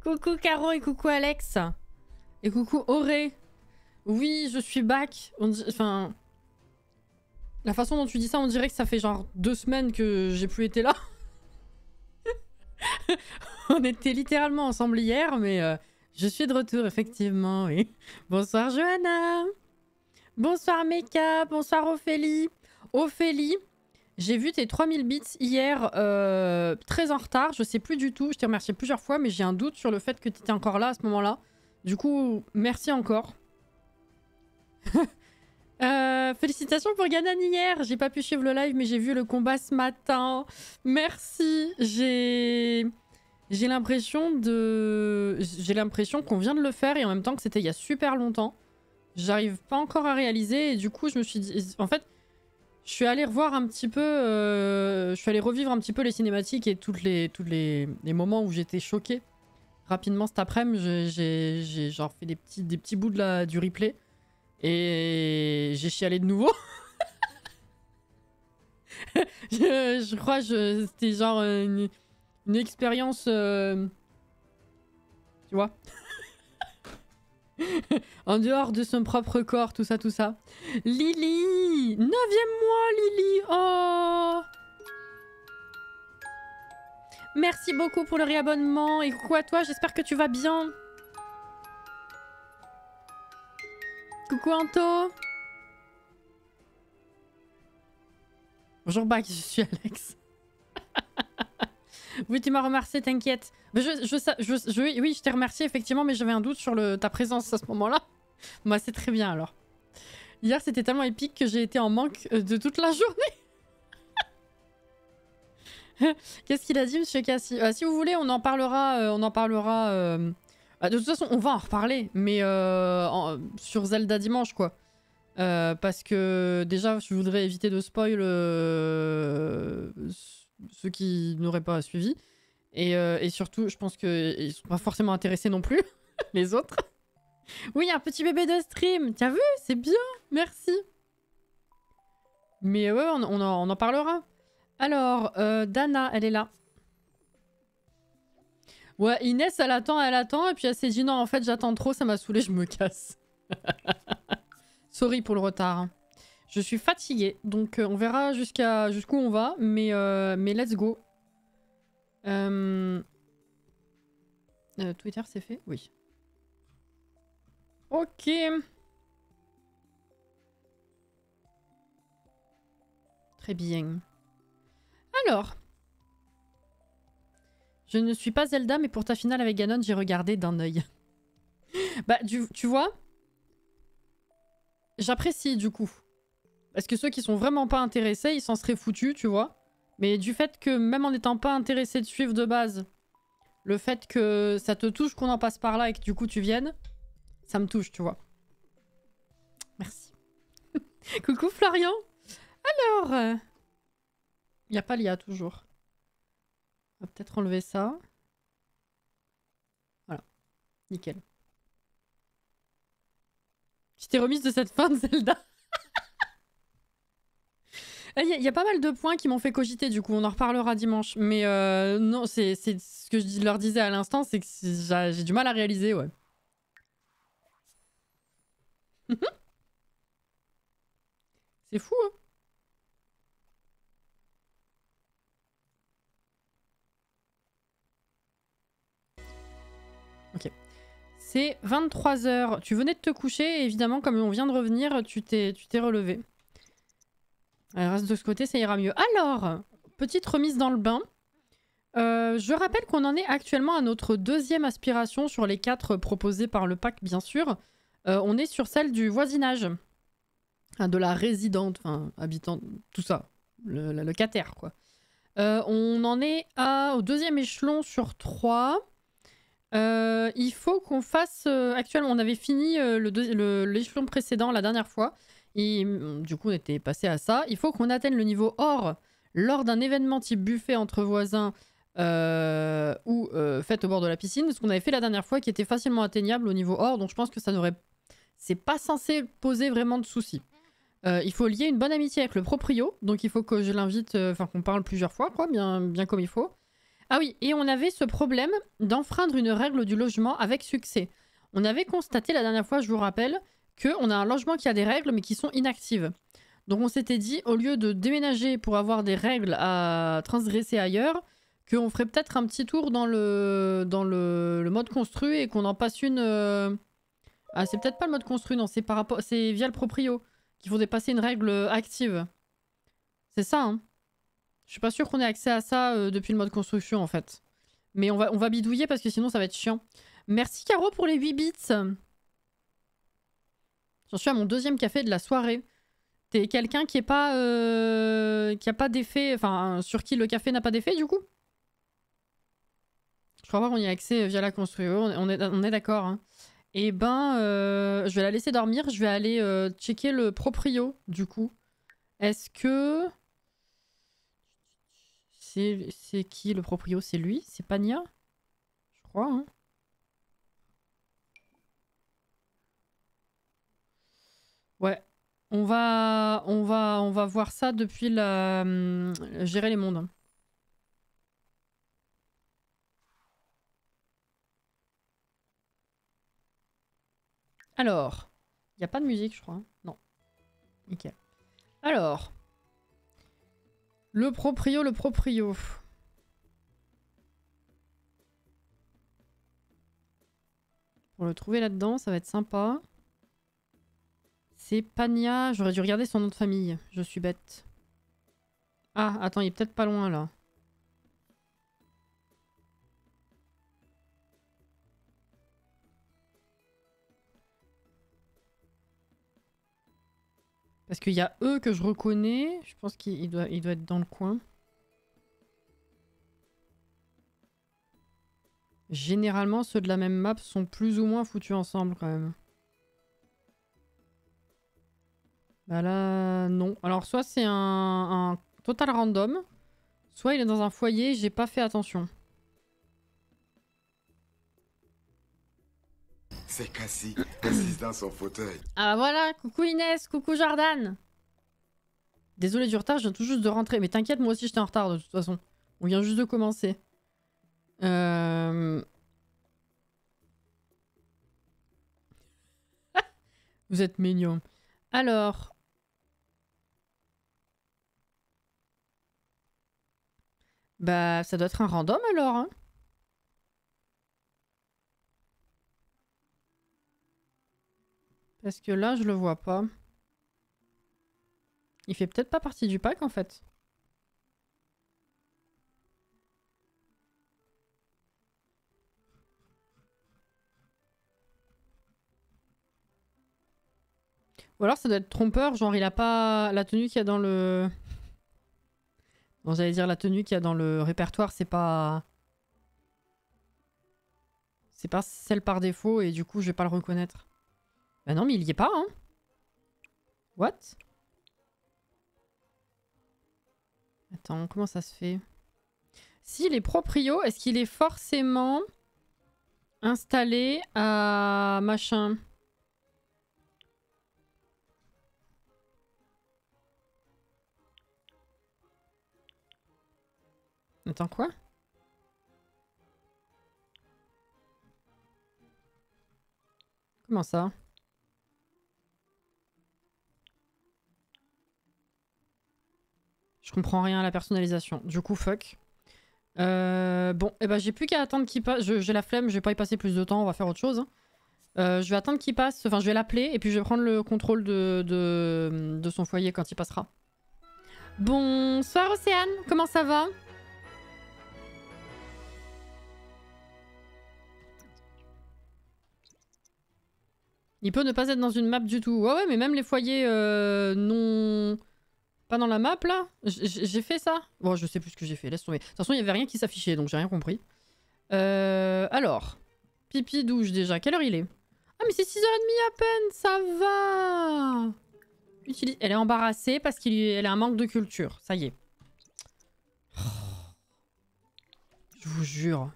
Coucou Caro et coucou Alex. Et coucou Auré. Oui, je suis back. Enfin... La façon dont tu dis ça, on dirait que ça fait genre 2 semaines que j'ai plus été là. On était littéralement ensemble hier, mais je suis de retour, effectivement, oui. Bonsoir Johanna. Bonsoir Meka. Bonsoir Ophélie. Ophélie, j'ai vu tes 3000 bits hier, très en retard. Je sais plus du tout. Je t'ai remercié plusieurs fois, mais j'ai un doute sur le fait que tu étais encore là à ce moment-là. Du coup, merci encore. Félicitations pour Ganon hier. J'ai pas pu suivre le live, mais j'ai vu le combat ce matin. Merci. J'ai l'impression qu'on vient de le faire et en même temps que c'était il y a super longtemps. J'arrive pas encore à réaliser et du coup je me suis dit... En fait, je suis allée revoir un petit peu... je suis allée revivre un petit peu les cinématiques et tous les moments où j'étais choquée. Rapidement cet après-midi, j'ai genre fait des petits bouts du replay. Et j'ai chialé de nouveau. je crois que c'était genre une expérience... tu vois. En dehors de son propre corps, tout ça, tout ça. Lily 9e mois, Lily. Oh, merci beaucoup pour le réabonnement. Et coucou à toi, j'espère que tu vas bien. Coucou Anto. Bonjour Bac, je suis Alex. Oui, tu m'as remercié, t'inquiète. Oui, je t'ai remercié effectivement, mais j'avais un doute sur ta présence à ce moment-là. Bah, c'est très bien alors. Hier, c'était tellement épique que j'ai été en manque de toute la journée. Qu'est-ce qu'il a dit, monsieur Cassie? Si vous voulez, on en parlera. De toute façon, on va en reparler, mais sur Zelda dimanche, quoi. Parce que déjà, je voudrais éviter de spoil ceux qui n'auraient pas suivi. Et surtout, je pense qu'ils ne sont pas forcément intéressés non plus, les autres. Oui, un petit bébé de stream. T'as vu? C'est bien, merci. Mais ouais, on en parlera. Alors, Dana, elle est là. Ouais, Inès, elle attend, et puis elle s'est dit non, en fait, j'attends trop, ça m'a saoulé, je me casse. Sorry pour le retard. Je suis fatiguée, donc on verra jusqu'où on va, mais let's go. Twitter, c'est fait? Oui. Ok. Très bien. Alors. Je ne suis pas Zelda, mais pour ta finale avec Ganon, j'ai regardé d'un œil. Bah, tu vois, j'apprécie du coup. Parce que ceux qui sont vraiment pas intéressés, ils s'en seraient foutus, tu vois. Mais du fait que, même en n'étant pas intéressé de suivre de base, le fait que ça te touche qu'on en passe par là et que du coup tu viennes, ça me touche, tu vois. Merci. Coucou Florian. Alors, il n'y a pas l'IA toujours. On va peut-être enlever ça. Voilà. Nickel. Tu t'es remise de cette fin de Zelda. Il y a pas mal de points qui m'ont fait cogiter, du coup. On en reparlera dimanche. Mais non, c'est ce que je leur disais à l'instant, c'est que j'ai du mal à réaliser, ouais. C'est fou, hein. Ok. C'est 23 h. Tu venais de te coucher et évidemment, comme on vient de revenir, tu t'es relevé. Alors, reste de ce côté, ça ira mieux. Alors, petite remise dans le bain. Je rappelle qu'on en est actuellement à notre 2e aspiration sur les 4 proposées par le pack, bien sûr. On est sur celle du voisinage. Enfin, de la résidente, enfin, habitante, tout ça. Le locataire, quoi. On en est au 2e échelon sur 3. Il faut qu'on fasse... actuellement, on avait fini l'échelon précédent la dernière fois. Et du coup, on était passé à ça. Il faut qu'on atteigne le niveau or lors d'un événement type buffet entre voisins ou fête au bord de la piscine. Ce qu'on avait fait la dernière fois qui était facilement atteignable au niveau or. Donc je pense que ça n'aurait... C'est pas censé poser vraiment de soucis. Il faut lier une bonne amitié avec le proprio. Donc il faut que je l'invite... Enfin, qu'on parle plusieurs fois, quoi. Bien comme il faut. Ah oui, et on avait ce problème d'enfreindre une règle du logement avec succès. On avait constaté la dernière fois, je vous rappelle, qu'on a un logement qui a des règles mais qui sont inactives. Donc on s'était dit, au lieu de déménager pour avoir des règles à transgresser ailleurs, qu'on ferait peut-être un petit tour dans le mode construit et qu'on en passe une... Ah, c'est peut-être pas le mode construit, non, c'est par rapport, c'est via le proprio qu'il faut dépasser une règle active. C'est ça, hein. Je suis pas sûre qu'on ait accès à ça depuis le mode construction, en fait. Mais on va bidouiller parce que sinon ça va être chiant. Merci Caro pour les 8 bits. J'en suis à mon 2e café de la soirée. T'es quelqu'un qui est pas... qui a pas d'effet... Enfin, sur qui le café n'a pas d'effet, du coup? Je crois pas qu'on y a accès via la construction. On est d'accord, hein. Et ben, je vais la laisser dormir. Je vais aller checker le proprio, du coup. Est-ce que... C'est qui le proprio? C'est lui? C'est Pania? Je crois, hein. Ouais. On va voir ça depuis la... gérer les mondes. Alors, il n'y a pas de musique, je crois, hein. Non. Nickel. Alors, le proprio. Pour le trouver là-dedans, ça va être sympa. C'est Pania. J'aurais dû regarder son nom de famille. Je suis bête. Ah, attends, il est peut-être pas loin, là. Parce qu'il y a eux que je reconnais. Je pense qu'il doit être dans le coin. Généralement, ceux de la même map sont plus ou moins foutus ensemble, quand même. Bah là, non. Alors, soit c'est un total random, soit il est dans un foyer, j'ai pas fait attention. C'est Cassie, assise dans son fauteuil. Ah voilà, coucou Inès, coucou Jordan. Désolé du retard, je viens tout juste de rentrer. Mais t'inquiète, moi aussi j'étais en retard de toute façon. On vient juste de commencer. Vous êtes mignons. Alors... Bah, ça doit être un random alors, hein. Parce que là, je le vois pas. Il fait peut-être pas partie du pack, en fait. Ou alors ça doit être trompeur, genre il a pas... La tenue qu'il y a dans le... Bon, j'allais dire la tenue qu'il y a dans le répertoire, c'est pas... C'est pas celle par défaut et du coup je vais pas le reconnaître. Bah non mais il y est pas, hein. What? Attends, comment ça se fait? S'il est proprio, est-ce qu'il est forcément installé à machin? Attends, quoi? Comment ça? Je comprends rien à la personnalisation. Du coup, fuck. Bon, et ben j'ai plus qu'à attendre qu'il passe. J'ai la flemme, je vais pas y passer plus de temps, on va faire autre chose. Je vais attendre qu'il passe, enfin je vais l'appeler et puis je vais prendre le contrôle de son foyer quand il passera. Bonsoir Océane, comment ça va? Il peut ne pas être dans une map du tout. Ouais, ouais, mais même les foyers non... Pas dans la map, là? J'ai fait ça? Bon, je sais plus ce que j'ai fait, laisse tomber. De toute façon, il y avait rien qui s'affichait, donc j'ai rien compris. Alors. Pipi, douche, déjà. Quelle heure il est? Ah, mais c'est 6h30 à peine, ça va! Elle est embarrassée parce qu'elle a un manque de culture. Ça y est. Je vous jure.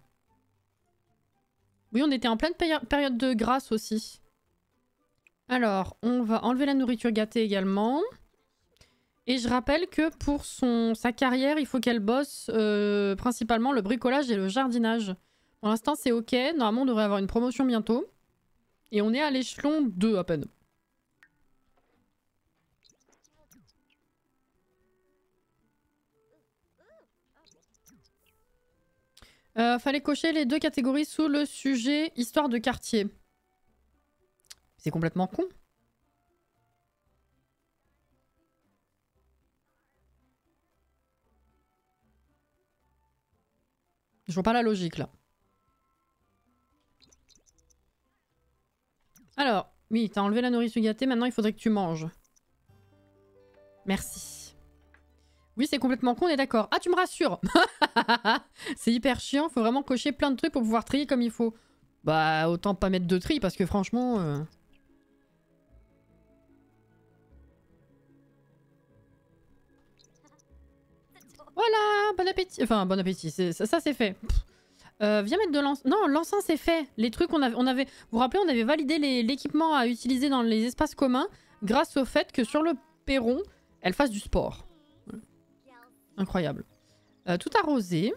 Oui, on était en pleine période de grâce aussi. Alors, on va enlever la nourriture gâtée également. Et je rappelle que pour sa carrière, il faut qu'elle bosse principalement le bricolage et le jardinage. Pour l'instant, c'est ok. Normalement, on devrait avoir une promotion bientôt. Et on est à l'échelon 2 à peine. Fallait cocher les 2 catégories sous le sujet histoire de quartier. C'est complètement con. Je vois pas la logique là. Alors, oui, t'as enlevé la nourriture gâtée, maintenant il faudrait que tu manges. Merci. Oui, c'est complètement con, on est d'accord. Ah, tu me rassures. C'est hyper chiant, faut vraiment cocher plein de trucs pour pouvoir trier comme il faut. Bah, autant pas mettre de tri, parce que franchement... Voilà, bon appétit. Enfin, bon appétit, ça c'est fait. Viens mettre de l'encens. Non, l'encens c'est fait. Les trucs, on avait... Vous vous rappelez, on avait validé l'équipement à utiliser dans les espaces communs grâce au fait que sur le perron, elle fasse du sport. Incroyable. Tout arrosé.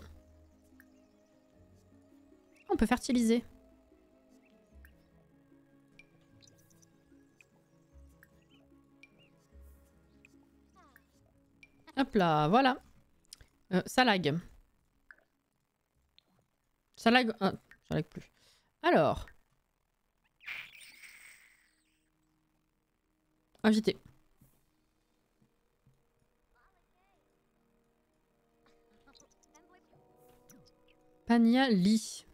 On peut fertiliser. Hop là, voilà. Ça lag. Ça lag... Ah, ça lag plus. Alors. Invité. Pania Lee.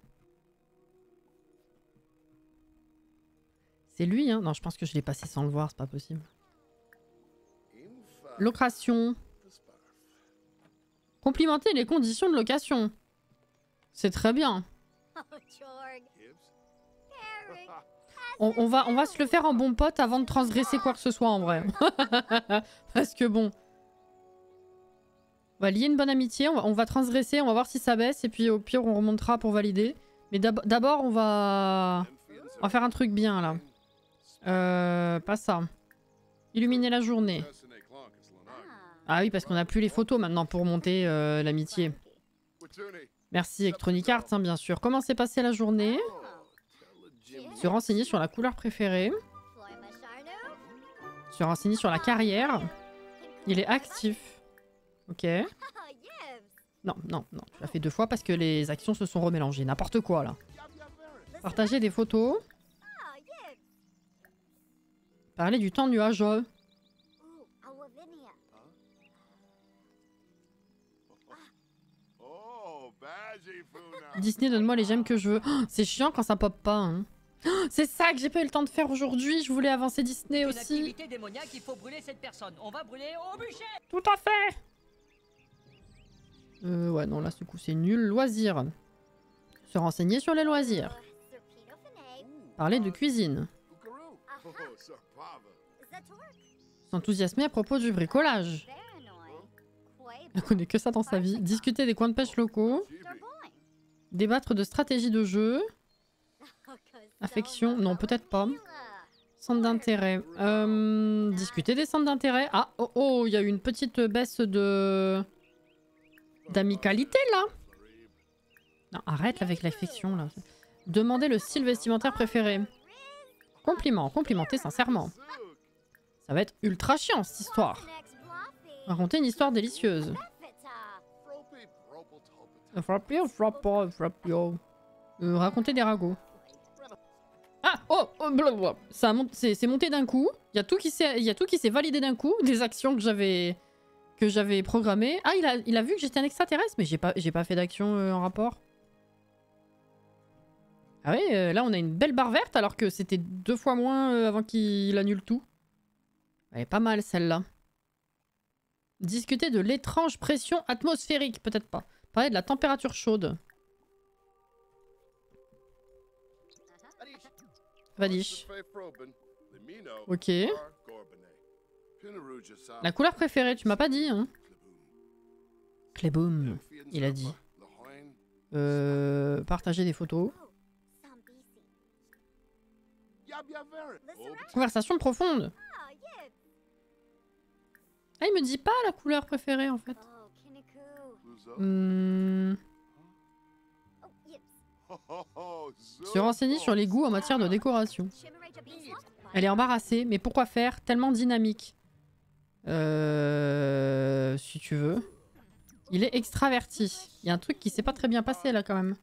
C'est lui, hein? Non, je pense que je l'ai passé sans le voir, c'est pas possible. Location. Complimenter les conditions de location. C'est très bien. On va se le faire en bon pote avant de transgresser quoi que ce soit en vrai. Parce que bon. On va lier une bonne amitié, on va transgresser, on va voir si ça baisse et puis au pire on remontera pour valider. Mais d'abord on va faire un truc bien là. Pas ça. Illuminer la journée. Ah oui, parce qu'on a plus les photos maintenant pour monter l'amitié. Merci Electronic Arts, hein, bien sûr. Comment s'est passée la journée? Se renseigner sur la couleur préférée. Se renseigner sur la carrière. Il est actif. Ok. Non, non, non. Tu l'as fait 2 fois parce que les actions se sont remélangées. N'importe quoi, là. Partager des photos. Parler du temps nuageux. Disney, donne-moi les gemmes que je veux. Oh, c'est chiant quand ça pop pas. Hein. Oh, c'est ça que j'ai pas eu le temps de faire aujourd'hui. Je voulais avancer Disney aussi. Une activité démoniaque, il faut brûler cette personne. On va brûler au bûcher. Tout à fait. Ouais, non, là, ce coup, c'est nul. Loisirs. Se renseigner sur les loisirs. Parler de cuisine. S'enthousiasmer à propos du bricolage. Elle connaît que ça dans sa vie. Discuter des coins de pêche locaux. Débattre de stratégie de jeu. Affection. Non, peut-être pas. Centre d'intérêt. Discuter des centres d'intérêt. Ah, oh, oh, il y a eu une petite baisse de... d'amicalité, là. Non, arrête là, avec l'affection, là. Demander le style vestimentaire préféré. Compliment. Complimenter sincèrement. Ça va être ultra chiant, cette histoire. Raconter une histoire délicieuse. Raconter des ragots. Ah, oh, oh blablabla. Ça c'est monté d'un coup. Il y a tout qui s'est validé d'un coup. Des actions que j'avais programmées. Ah, il a vu que j'étais un extraterrestre, mais j'ai pas fait d'action en rapport. Ah oui, là on a une belle barre verte alors que c'était 2 fois moins avant qu'il annule tout. Elle est pas mal celle-là. Discuter de l'étrange pression atmosphérique, peut-être pas. Parler de la température chaude. Vadish. Ok. La couleur préférée, tu m'as pas dit, hein. Kleboom, il a dit. Partager des photos. Conversation profonde. Ah, il me dit pas la couleur préférée en fait. Hmm. Je suis renseignée sur les goûts en matière de décoration. Elle est embarrassée, mais pourquoi faire? Tellement dynamique. Si tu veux. Il est extraverti. Il y a un truc qui s'est pas très bien passé là quand même.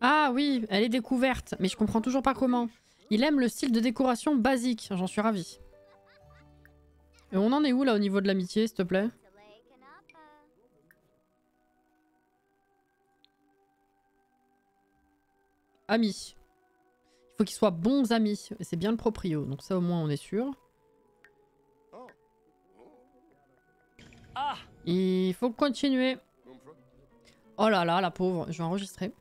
Ah oui, elle est découverte, mais je comprends toujours pas comment. Il aime le style de décoration basique, j'en suis ravie. Et on en est où là au niveau de l'amitié, s'il te plaît? Amis. Il faut qu'ils soient bons amis. C'est bien le proprio, donc ça au moins on est sûr. Il faut continuer. Oh là là, la pauvre. Je vais enregistrer.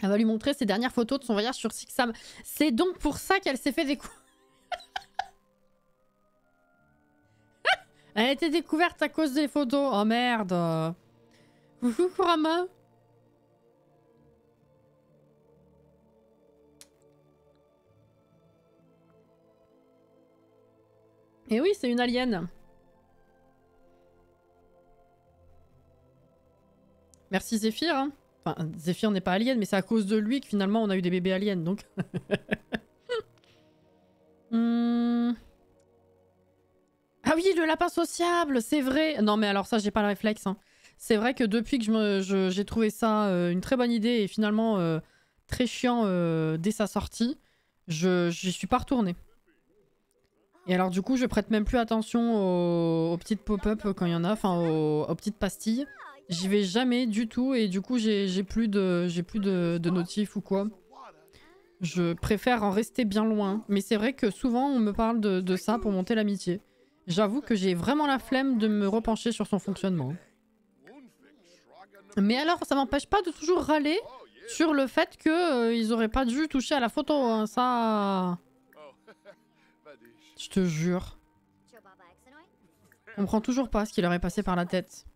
Elle va lui montrer ses dernières photos de son voyage sur Sixam. C'est donc pour ça qu'elle s'est fait découvrir. Elle a été découverte à cause des photos. Oh merde. Coucou Kurama. Et oui, c'est une alien. Merci Zéphyr. Hein. Enfin, Zéphyr n'est pas alien, mais c'est à cause de lui que finalement on a eu des bébés aliens, donc... Ah oui, le lapin sociable, c'est vrai. Non mais alors ça, j'ai pas le réflexe. Hein. C'est vrai que depuis que j'ai trouvé ça une très bonne idée et finalement très chiant dès sa sortie, j'y suis pas retournée. Et alors du coup, je prête même plus attention aux petites pop-up quand il y en a, enfin aux petites pastilles. J'y vais jamais du tout et du coup j'ai plus de notifs ou quoi. Je préfère en rester bien loin. Mais c'est vrai que souvent on me parle de ça pour monter l'amitié. J'avoue que j'ai vraiment la flemme de me repencher sur son fonctionnement. Mais alors ça m'empêche pas de toujours râler sur le fait que ils auraient pas dû toucher à la photo. Hein. Ça... Je te jure. On comprend toujours pas ce qui leur est passé par la tête.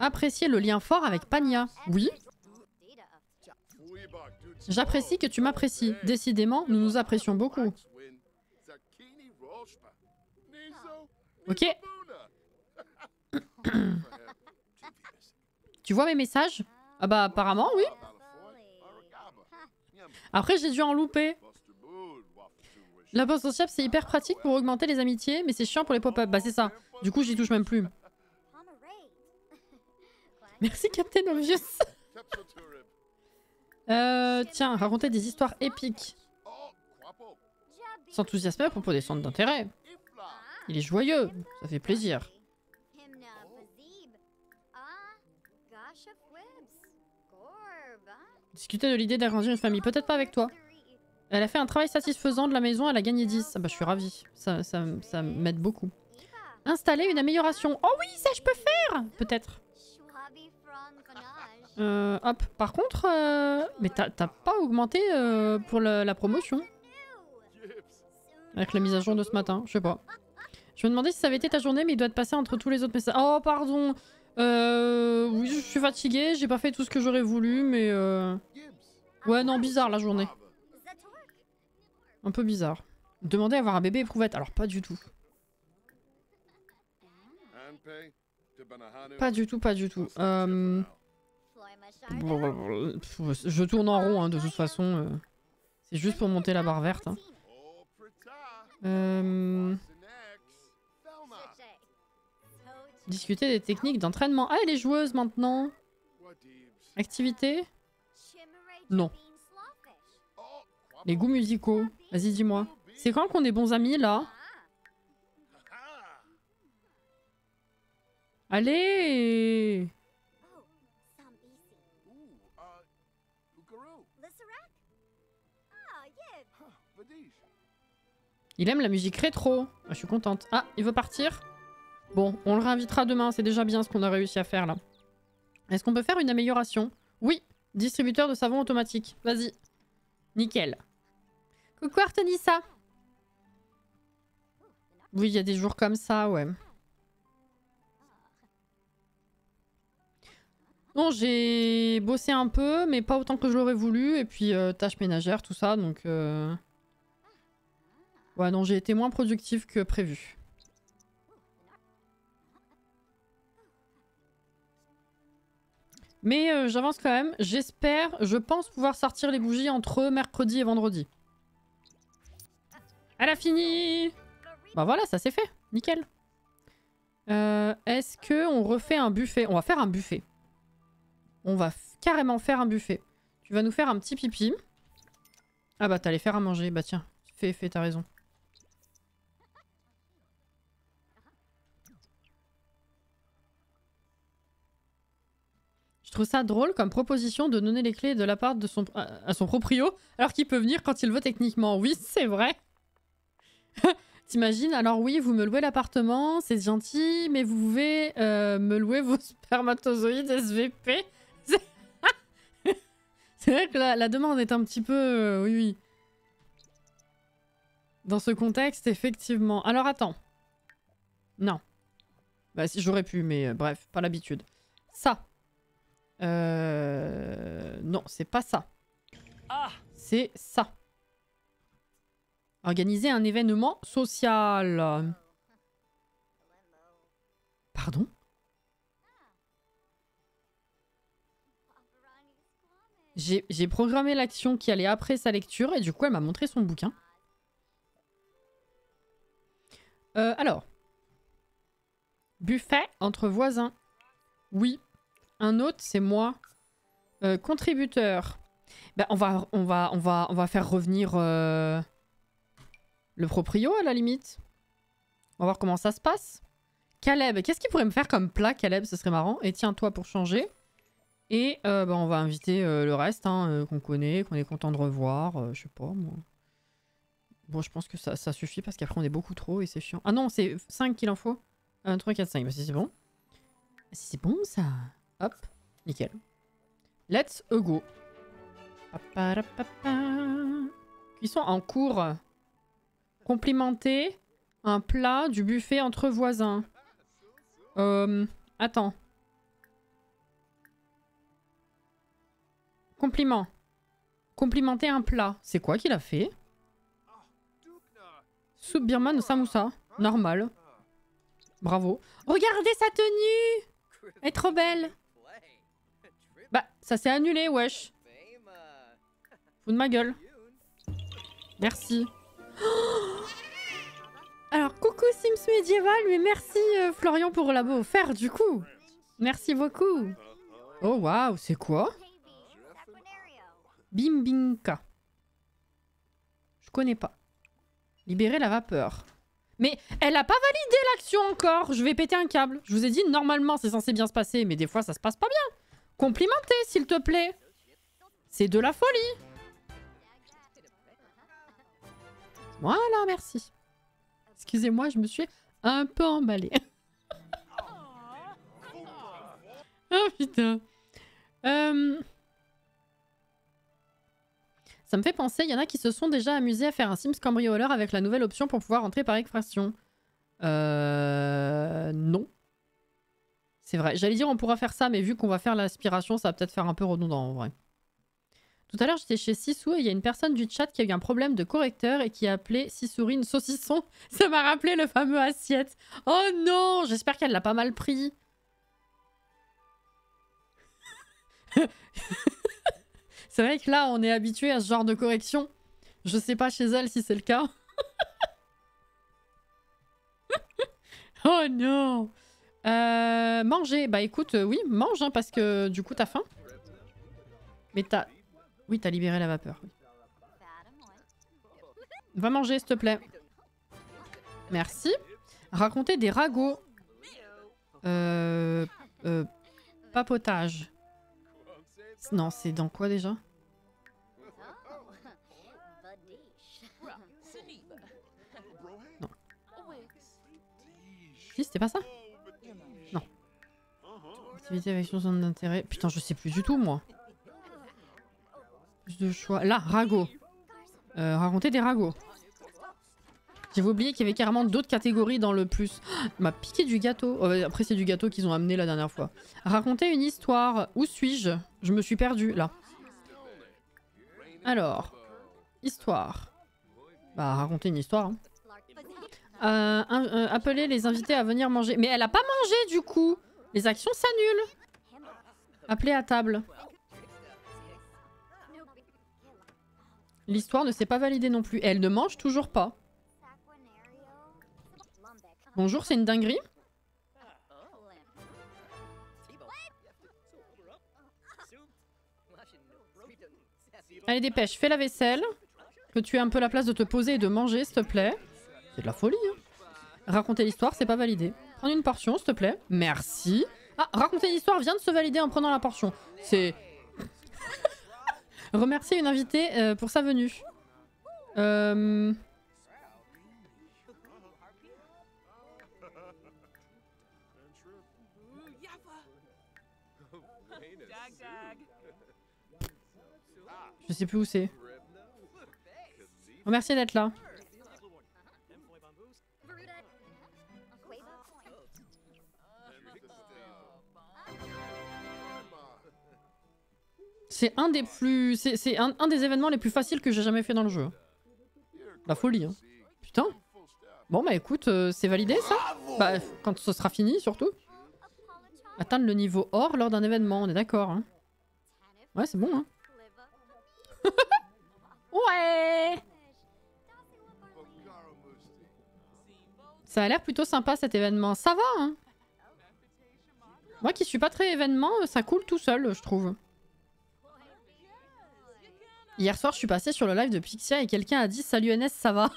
Apprécier le lien fort avec Pania. Oui. J'apprécie que tu m'apprécies. Décidément, nous nous apprécions beaucoup. Ok. Tu vois mes messages? Ah bah apparemment oui. Après j'ai dû en louper. La poste sociable c'est hyper pratique pour augmenter les amitiés, mais c'est chiant pour les pop-up. Bah c'est ça. Du coup j'y touche même plus. Merci Captain Obvious. Tiens, raconter des histoires épiques. S'enthousiasmer à propos des centres d'intérêt. Il est joyeux, ça fait plaisir. Discuter de l'idée d'agrandir une famille, peut-être pas avec toi. Elle a fait un travail satisfaisant de la maison, elle a gagné 10. Ah bah je suis ravie, ça m'aide beaucoup. Installer une amélioration. Oh oui, ça je peux faire. Peut-être. Hop, par contre, mais t'as pas augmenté pour la promotion. Avec la mise à jour de ce matin, je sais pas. Je me demandais si ça avait été ta journée, mais il doit te passer entre tous les autres messages. Oh, pardon. Oui, je suis fatiguée, j'ai pas fait tout ce que j'aurais voulu, mais... Ouais, non, bizarre la journée. Un peu bizarre. Demander à avoir un bébé éprouvette, alors pas du tout. Pas du tout, pas du tout. Je tourne en rond, hein, de toute façon. C'est juste pour monter la barre verte. Hein. Discuter des techniques d'entraînement. Ah, elle est joueuse maintenant. Activité? Non. Les goûts musicaux. Vas-y, dis-moi. C'est quand qu'on est bons amis, là? Allez! Il aime la musique rétro. Ah, je suis contente. Ah, il veut partir? Bon, on le réinvitera demain. C'est déjà bien ce qu'on a réussi à faire, là. Est-ce qu'on peut faire une amélioration? Oui. Distributeur de savon automatique. Vas-y. Nickel. Coucou Artenissa. Oui, il y a des jours comme ça, ouais. Bon, j'ai bossé un peu, mais pas autant que je l'aurais voulu. Et puis, tâches ménagères, tout ça, donc... Ouais, non, j'ai été moins productive que prévu. Mais j'avance quand même. J'espère, je pense pouvoir sortir les bougies entre mercredi et vendredi. Elle a fini! Bah voilà, ça c'est fait. Nickel. Est-ce que on refait un buffet? On va faire un buffet. On va carrément faire un buffet. Tu vas nous faire un petit pipi. Ah bah t'allais faire à manger. Bah tiens, fais, t'as raison. Je trouve ça drôle comme proposition de donner les clés de l'appart de à son proprio alors qu'il peut venir quand il veut techniquement. Oui, c'est vrai. T'imagines? Alors oui, vous me louez l'appartement, c'est gentil, mais vous pouvez me louer vos spermatozoïdes SVP. C'est vrai que la demande est un petit peu... oui, oui. Dans ce contexte, effectivement. Alors attends. Non. Bah si, j'aurais pu, mais bref, pas l'habitude. Ça. Non, c'est pas ça. C'est ça. Organiser un événement social. Pardon? J'ai programmé l'action qui allait après sa lecture et du coup elle m'a montré son bouquin. Alors. Buffet entre voisins. Oui. Un autre, c'est moi. Contributeur. Bah, on va faire revenir le proprio à la limite. On va voir comment ça se passe. Caleb, qu'est-ce qu'il pourrait me faire comme plat, Caleb? Ce serait marrant. Et tiens, toi pour changer. Et bah, on va inviter le reste hein, qu'on connaît, qu'on est content de revoir. Je sais pas, moi. Bon, je pense que ça suffit parce qu'après on est beaucoup trop et c'est chiant. Ah non, c'est 5 qu'il en faut. 1, 3, 4, 5. Bah si c'est bon. Si c'est bon ça. Hop, nickel. Let's go. Cuisson en cours. Complimenter un plat du buffet entre voisins. Attends. Compliment. Complimenter un plat. C'est quoi qu'il a fait? Soupe birmane au samoussa. Normal. Bravo. Regardez sa tenue! Elle est trop belle. Bah, ça s'est annulé, wesh. Fous de ma gueule. Merci. Oh, alors, coucou Sims médiéval, mais merci Florian pour l'avoir offert du coup. Merci beaucoup. Oh waouh, c'est quoi? Bimbinka. Je connais pas. Libérer la vapeur. Mais elle a pas validé l'action encore. Je vais péter un câble. Je vous ai dit, normalement, c'est censé bien se passer, mais des fois, ça se passe pas bien. Complimentez, s'il te plaît. C'est de la folie. Voilà, merci. Excusez-moi, je me suis un peu emballée. Oh putain. Ça me fait penser, il y en a qui se sont déjà amusés à faire un Sims cambrioleur avec la nouvelle option pour pouvoir entrer par extraction. Non. C'est vrai. J'allais dire on pourra faire ça, mais vu qu'on va faire l'aspiration, ça va peut-être faire un peu redondant en vrai. Tout à l'heure, j'étais chez Sissou et il y a une personne du chat qui a eu un problème de correcteur et qui a appelé Sissourine saucisson. Ça m'a rappelé le fameux assiette. Oh non! J'espère qu'elle l'a pas mal pris. C'est vrai que là, on est habitué à ce genre de correction. Je sais pas chez elle si c'est le cas. Oh non! Manger. Bah écoute, oui, mange, hein, parce que du coup, t'as faim. Mais t'as... Oui, t'as libéré la vapeur. Va manger, s'il te plaît. Merci. Raconter des ragots. Papotage. Non, c'est dans quoi déjà? Non. Si, c'était pas ça? Non. Activité avec son zone d'intérêt. Putain, je sais plus du tout, moi. Plus de choix. Là, ragots. Raconter des ragots. J'avais oublié qu'il y avait carrément d'autres catégories dans le plus. Oh, m'a piqué du gâteau. Après, c'est du gâteau qu'ils ont amené la dernière fois. Raconter une histoire. Où suis-je? Je me suis perdue, là. Alors. Histoire. Bah, raconter une histoire. Hein. Appeler les invités à venir manger. Mais elle a pas mangé du coup. Les actions s'annulent. Appeler à table. L'histoire ne s'est pas validée non plus. Et elle ne mange toujours pas. Bonjour, c'est une dinguerie. Allez, dépêche, fais la vaisselle. Que tu aies un peu la place de te poser et de manger, s'il te plaît. C'est de la folie, hein. Raconter l'histoire, c'est pas validé. Prendre une portion, s'il te plaît. Merci. Ah, raconter l'histoire vient de se valider en prenant la portion. C'est... Remercier une invitée pour sa venue. Je sais plus où c'est. Remercier d'être là. C'est un des plus... C'est un des événements les plus faciles que j'ai jamais fait dans le jeu. La folie, hein. Putain. Bon bah écoute, c'est validé ça. Bah quand ce sera fini surtout. Atteindre le niveau or lors d'un événement, on est d'accord. Hein. Ouais, c'est bon. Hein. Ouais. Ça a l'air plutôt sympa cet événement. Ça va, hein. Moi qui suis pas très événement, ça coule tout seul, je trouve. Hier soir, je suis passée sur le live de Pixia et quelqu'un a dit « Salut NS, ça va ?»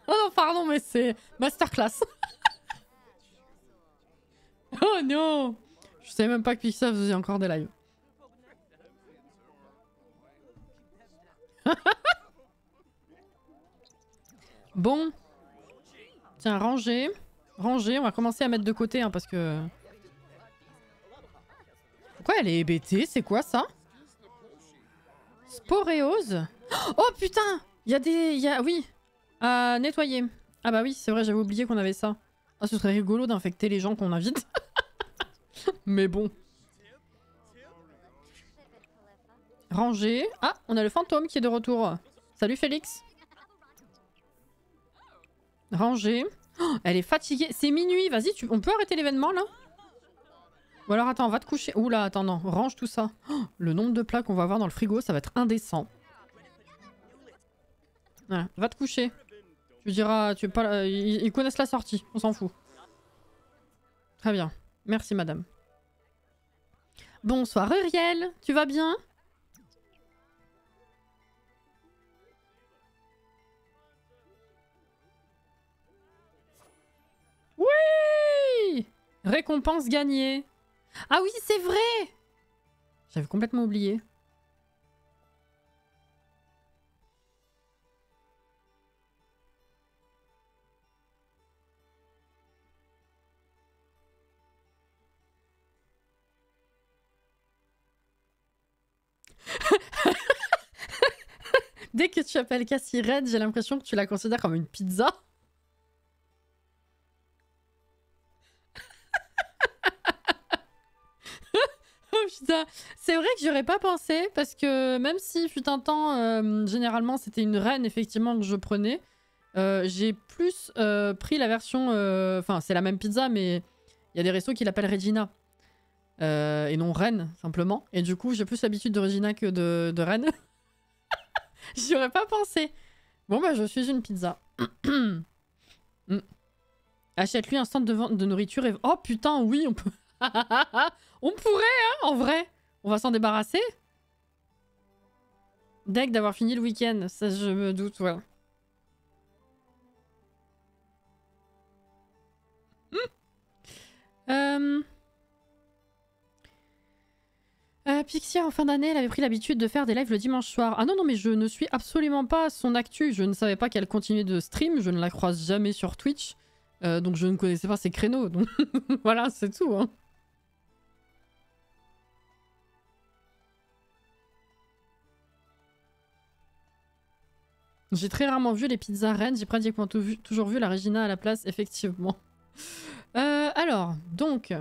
Oh non, pardon, mais c'est masterclass. Oh non. Je savais même pas que Pixia faisait encore des lives. Bon. Tiens, ranger. Ranger, on va commencer à mettre de côté hein, parce que... Pourquoi elle est hébétée? C'est quoi ça? Sporéose. Oh putain. Il y a des... Oui. À nettoyer. Ah bah oui, c'est vrai, j'avais oublié qu'on avait ça. Ah, ce serait rigolo d'infecter les gens qu'on invite. Mais bon. Ranger. Ah, on a le fantôme qui est de retour. Salut Félix. Ranger. Oh, elle est fatiguée. C'est minuit, vas-y, on peut arrêter l'événement là? Ou alors attends, va te coucher. Oula, attends, non, range tout ça. Oh, le nombre de plats qu'on va avoir dans le frigo, ça va être indécent. Voilà, va te coucher. Tu diras, tu es pas... ils connaissent la sortie, on s'en fout. Très bien, merci madame. Bonsoir Uriel, tu vas bien? Oui! Récompense gagnée. Ah oui, c'est vrai! J'avais complètement oublié. Dès que tu appelles Cassie Red, j'ai l'impression que tu la considères comme une pizza. Oh putain, c'est vrai que j'aurais pas pensé parce que même si fut un temps, généralement c'était une reine effectivement que je prenais, j'ai plus pris la version, enfin c'est la même pizza mais il y a des restos qui l'appellent Regina et non Reine simplement et du coup j'ai plus l'habitude de Regina que de Reine. J'y aurais pas pensé. Bon bah je suis une pizza. Achète-lui un stand de vente de nourriture et... Oh putain oui on peut... On pourrait hein en vrai. On va s'en débarrasser. Dès d'avoir fini le week-end, ça je me doute ouais. Pixia en fin d'année, elle avait pris l'habitude de faire des lives le dimanche soir. Ah non, non, mais je ne suis absolument pas son actu. Je ne savais pas qu'elle continuait de stream. Je ne la croise jamais sur Twitch. Donc je ne connaissais pas ses créneaux. Donc voilà, c'est tout. Hein. J'ai très rarement vu les pizzas reines. J'ai pratiquement toujours vu la Regina à la place, effectivement. Alors, donc...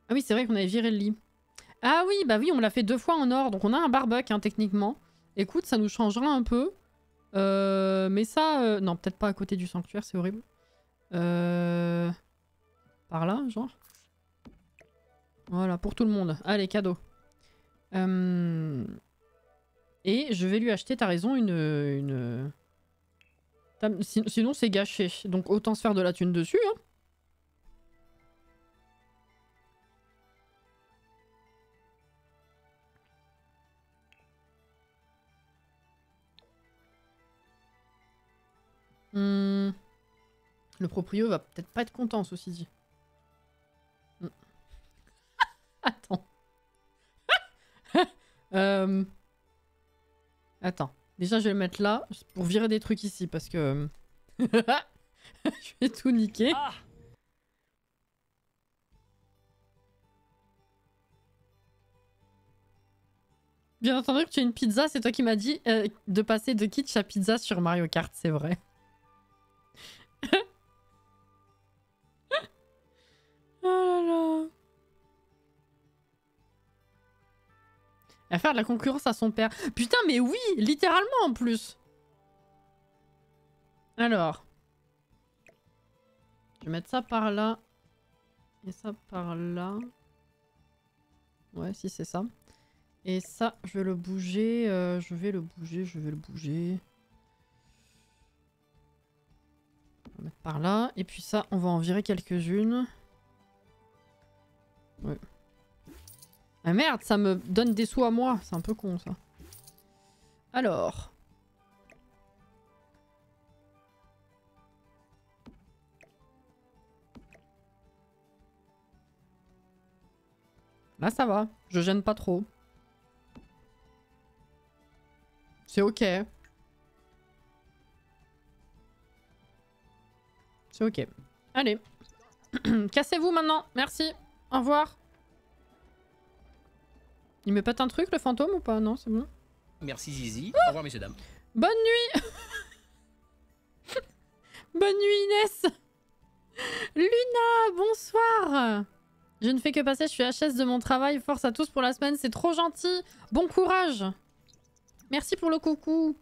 Ah oui, c'est vrai qu'on avait viré le lit. Ah oui, bah oui, on l'a fait 2 fois en or, donc on a un barbecue hein, techniquement. Écoute, ça nous changera un peu. Mais ça... Non, peut-être pas à côté du sanctuaire, c'est horrible. Par là, genre. Voilà, pour tout le monde. Allez, cadeau. Et je vais lui acheter, t'as raison, une... Sinon c'est gâché, donc autant se faire de la thune dessus. Hein. Le proprio va peut-être pas être content, ceci dit. Attends. Attends. Déjà, je vais le mettre là pour virer des trucs ici parce que... je vais tout niquer. Ah, Bien entendu que tu as une pizza, c'est toi qui m'as dit de passer de kitsch à pizza sur Mario Kart, c'est vrai. Oh là là. À faire de la concurrence à son père. Putain, mais oui, littéralement en plus. Alors. Je vais mettre ça par là. Et ça par là. Ouais, si c'est ça. Et ça, je vais le bouger. Je vais le bouger. On va mettre par là. Et puis ça, on va en virer quelques-unes. Ouais. Ah merde, ça me donne des sous à moi. C'est un peu con ça. Alors. Là ça va. Je gêne pas trop. C'est ok. C'est ok. Allez. Cassez-vous maintenant. Merci. Au revoir. Il me pète un truc le fantôme ou pas? Non, c'est bon. Merci Zizi. Au revoir messieurs dames. Bonne nuit. Bonne nuit Inès. Luna, bonsoir. Je ne fais que passer, je suis HS de mon travail. Force à tous pour la semaine, c'est trop gentil. Bon courage. Merci pour le coucou.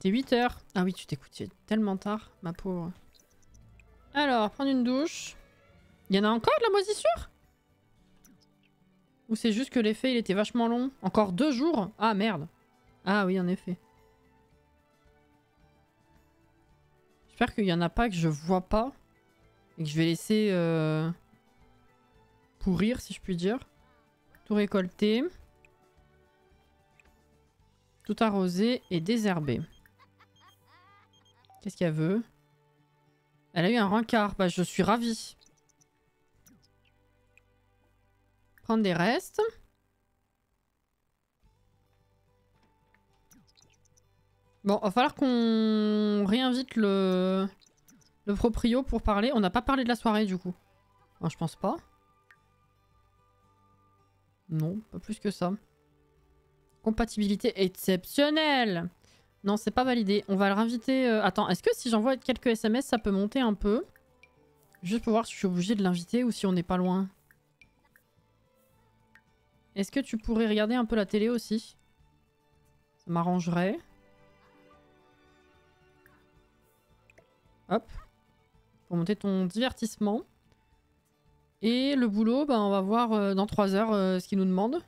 C'est 8 h. Ah oui, tu t'es couché tellement tard, ma pauvre. Alors, prendre une douche. Il y en a encore de la moisissure? Ou c'est juste que l'effet il était vachement long? Encore 2 jours? Ah merde. Ah oui, en effet. J'espère qu'il y en a pas que je vois pas. Et que je vais laisser pourrir, si je puis dire. Tout récolter. Tout arroser et désherber. Qu'est-ce qu'elle veut? Elle a eu un rencard. Bah, je suis ravie. Prendre des restes. Bon, va falloir qu'on réinvite le proprio pour parler. On n'a pas parlé de la soirée du coup. Enfin, je pense pas. Non, pas plus que ça. Compatibilité exceptionnelle. Non, c'est pas validé. On va le réinviter. Attends, est-ce que si j'envoie quelques SMS, ça peut monter un peu? Juste pour voir si je suis obligée de l'inviter ou si on n'est pas loin. Est-ce que tu pourrais regarder un peu la télé aussi? Ça m'arrangerait. Hop. Pour monter ton divertissement. Et le boulot, bah, on va voir dans 3 heures ce qu'il nous demande.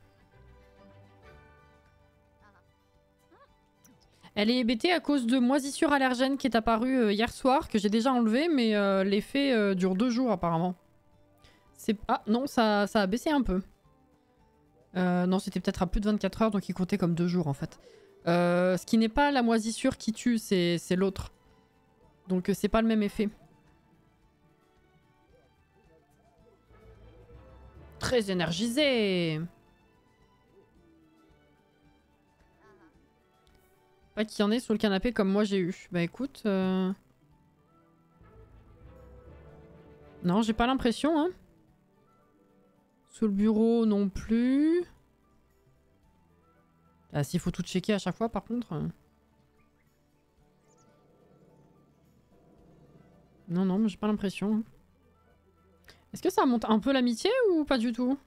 Elle est hébétée à cause de moisissure allergène qui est apparue hier soir, que j'ai déjà enlevé, mais l'effet dure 2 jours apparemment. Ah non, ça a baissé un peu. Non, c'était peut-être à plus de 24 heures, donc il comptait comme 2 jours en fait. Ce qui n'est pas la moisissure qui tue, c'est l'autre. Donc c'est pas le même effet. Très énergisé. Pas qu'il y en ait sur le canapé comme moi j'ai eu. Bah écoute... Non, j'ai pas l'impression, hein. Sous le bureau non plus. Ah, s'il faut tout checker à chaque fois par contre... Non, non, mais j'ai pas l'impression. Est-ce que ça monte un peu l'amitié ou pas du tout?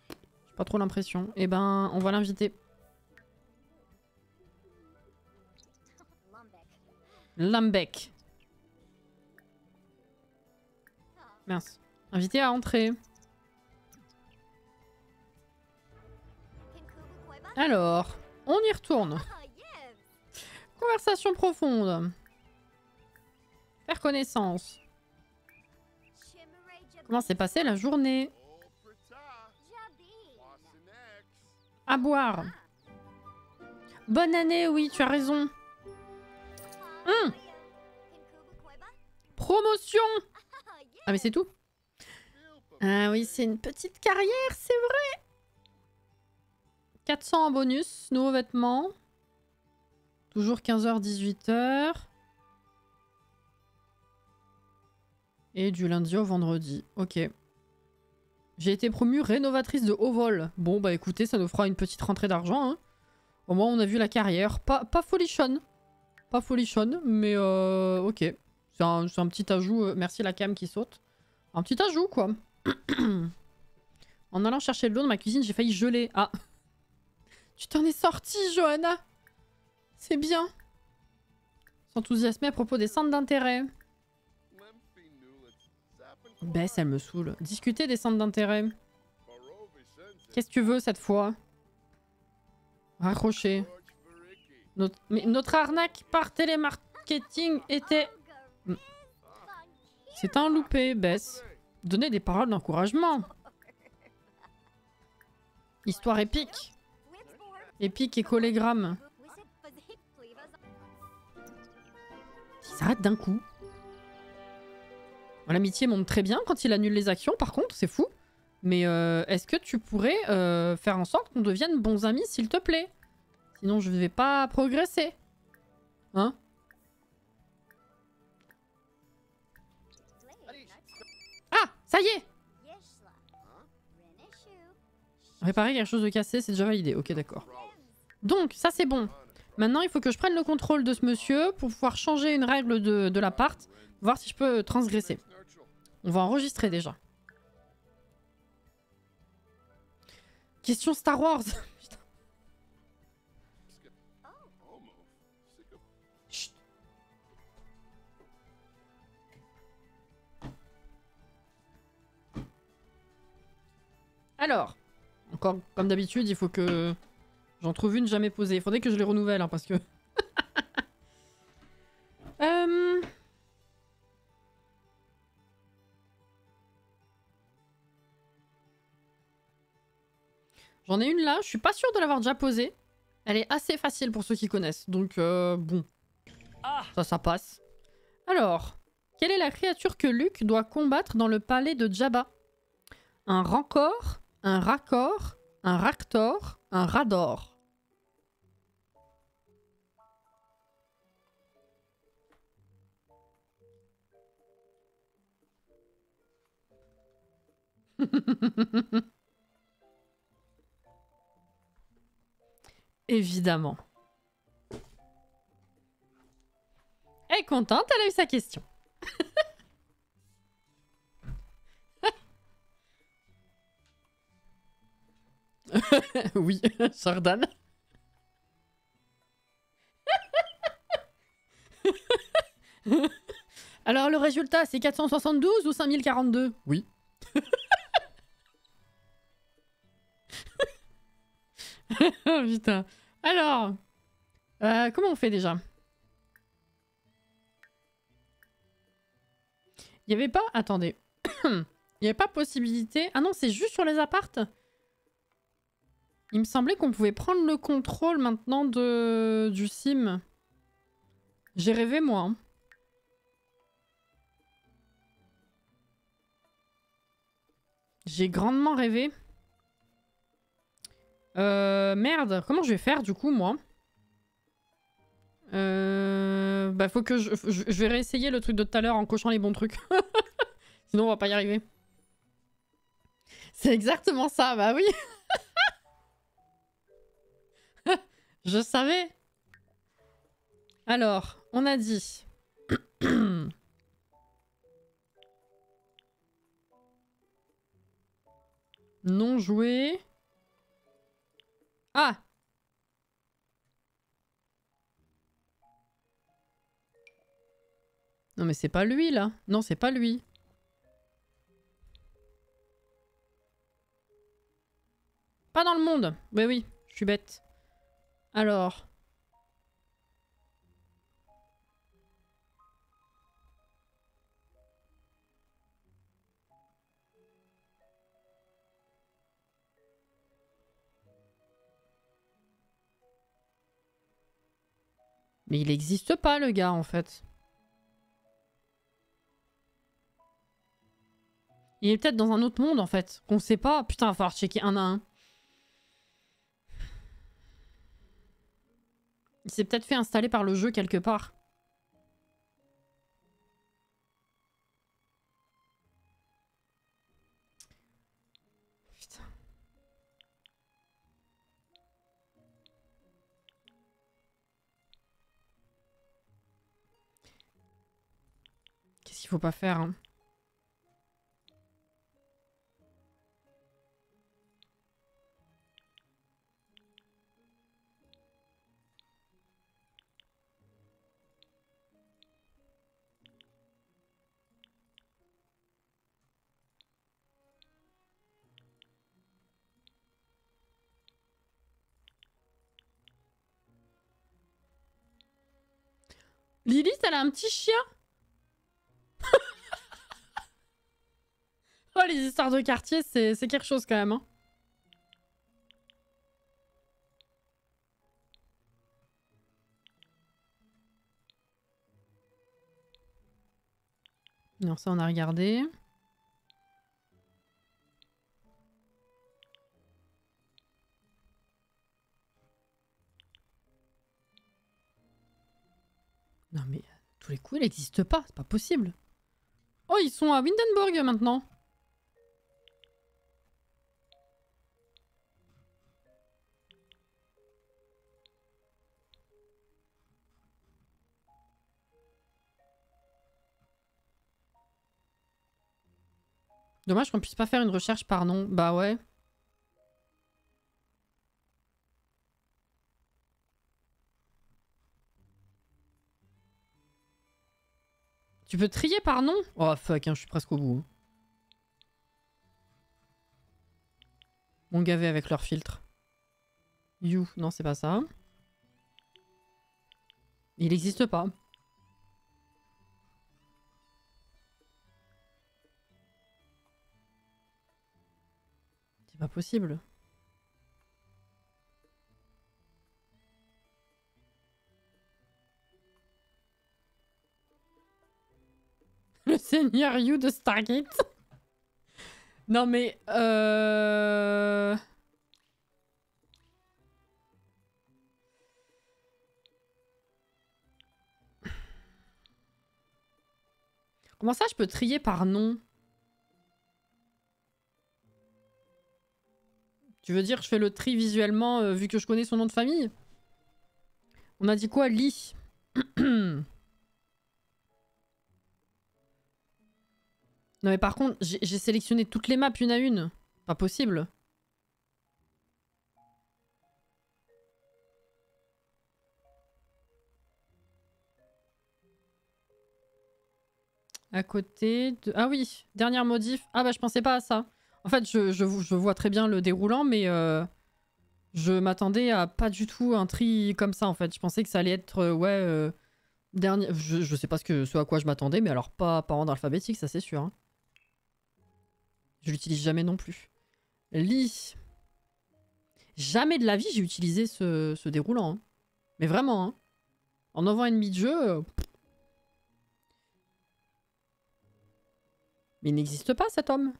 J'ai pas trop l'impression. Eh ben, on va l'inviter. Lambec. Mince. Invité à entrer. Alors, on y retourne. Conversation profonde. Faire connaissance. Comment s'est passée la journée? À boire. Bonne année, oui, tu as raison. Promotion. Ah mais c'est tout. Ah oui, c'est une petite carrière, c'est vrai. 400 en bonus, nouveaux vêtements. Toujours 15h, 18h. Et du lundi au vendredi. Ok. J'ai été promue rénovatrice de haut vol. Bon bah écoutez, ça nous fera une petite rentrée d'argent. Hein. Au moins on a vu la carrière. Pas folichonne. Pas folichonne, mais ok. C'est un petit ajout. Merci la cam qui saute. Un petit ajout quoi. En allant chercher de l'eau dans ma cuisine, j'ai failli geler. Ah. Tu t'en es sortie, Johanna. C'est bien. S'enthousiasmer à propos des centres d'intérêt. Bess, elle me saoule. Discuter des centres d'intérêt. Qu'est-ce que tu veux cette fois? Raccrocher. Mais notre arnaque par télémarketing était... C'est un loupé, Bess. Donner des paroles d'encouragement. Histoire épique. Épique et collégramme. Il s'arrête d'un coup. L'amitié monte très bien quand il annule les actions, par contre, c'est fou. Mais est-ce que tu pourrais faire en sorte qu'on devienne bons amis, s'il te plaît? Sinon, je vais pas progresser. Hein? Ah! Ça y est! Réparer quelque chose de cassé, c'est déjà validé. Ok, d'accord. Donc, ça c'est bon. Maintenant, il faut que je prenne le contrôle de ce monsieur pour pouvoir changer une règle de l'appart. Voir si je peux transgresser. On va enregistrer déjà. Question Star Wars. Chut. Alors, encore comme d'habitude, il faut que j'en trouve une jamais posée. Il faudrait que je les renouvelle, hein, parce que... J'en ai une là, je suis pas sûre de l'avoir déjà posée. Elle est assez facile pour ceux qui connaissent, donc bon. Ça passe. Alors, quelle est la créature que Luke doit combattre dans le palais de Jabba? Un Rancor, un Racor, un Ractor, un Rador. Évidemment. Elle est contente, elle a eu sa question. Oui, Jordan. Alors le résultat, c'est 472 ou 5042? Oui. Oh putain. Alors, comment on fait déjà? Il y avait pas... Attendez. Il n'y avait pas possibilité... Ah non, c'est juste sur les appartes? Il me semblait qu'on pouvait prendre le contrôle maintenant du sim. J'ai rêvé, moi. Hein. J'ai grandement rêvé. Merde, comment je vais faire du coup, moi? Bah, faut que je vais réessayer le truc de tout à l'heure en cochant les bons trucs. Sinon, on va pas y arriver. C'est exactement ça, bah oui. Je savais. Alors, on a dit... Non joué. Ah! Non mais c'est pas lui là. Non, c'est pas lui. Pas dans le monde. Oui, oui, je suis bête. Alors. Mais il n'existe pas le gars en fait. Il est peut-être dans un autre monde en fait. Qu'on sait pas. Putain, il va falloir checker un à un. Il s'est peut-être fait installer par le jeu quelque part. Putain. Qu'est-ce qu'il faut pas faire hein? Lilith, elle a un petit chien. Oh, les histoires de quartier, c'est quelque chose quand même. Hein. Non, ça on a regardé. Non mais, tous les coups, il n'existe pas, c'est pas possible. Oh, ils sont à Windenburg maintenant. Dommage qu'on puisse pas faire une recherche par nom. Bah ouais. Tu peux trier par nom? Oh fuck, hein, je suis presque au bout. Hein. Mon gavé avec leur filtre. You, non c'est pas ça. Il n'existe pas. C'est pas possible. Le Seigneur You de Stargate. Non mais... Comment ça je peux trier par nom? Tu veux dire je fais le tri visuellement vu que je connais son nom de famille? On a dit quoi? Lee. Non mais par contre, j'ai sélectionné toutes les maps une à une. Pas possible. À côté de... Ah oui, dernière modif. Ah bah je pensais pas à ça. En fait, je vois très bien le déroulant, mais je m'attendais à pas du tout un tri comme ça en fait. Je pensais que ça allait être, dernier... Je sais pas ce à quoi je m'attendais, mais alors pas par ordre alphabétique, ça c'est sûr. Hein. Je l'utilise jamais non plus. Lit. Jamais de la vie j'ai utilisé ce déroulant. Hein. Mais vraiment, hein. En 9 ans et demi de jeu... Mais il n'existe pas cet homme.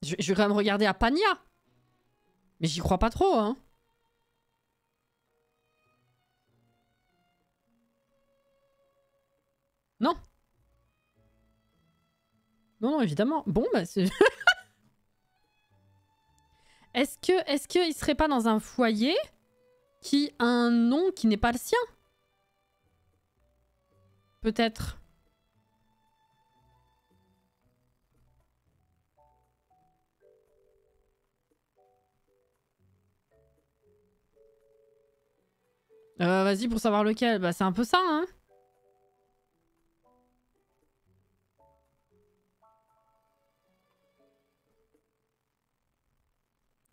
Je vais quand même regarder à Pania. Mais j'y crois pas trop, hein. Non. Non, non, évidemment. Bon, bah c'est... est-ce qu'il serait pas dans un foyer qui a un nom qui n'est pas le sien? Peut-être. Vas-y pour savoir lequel. Bah c'est un peu ça, hein.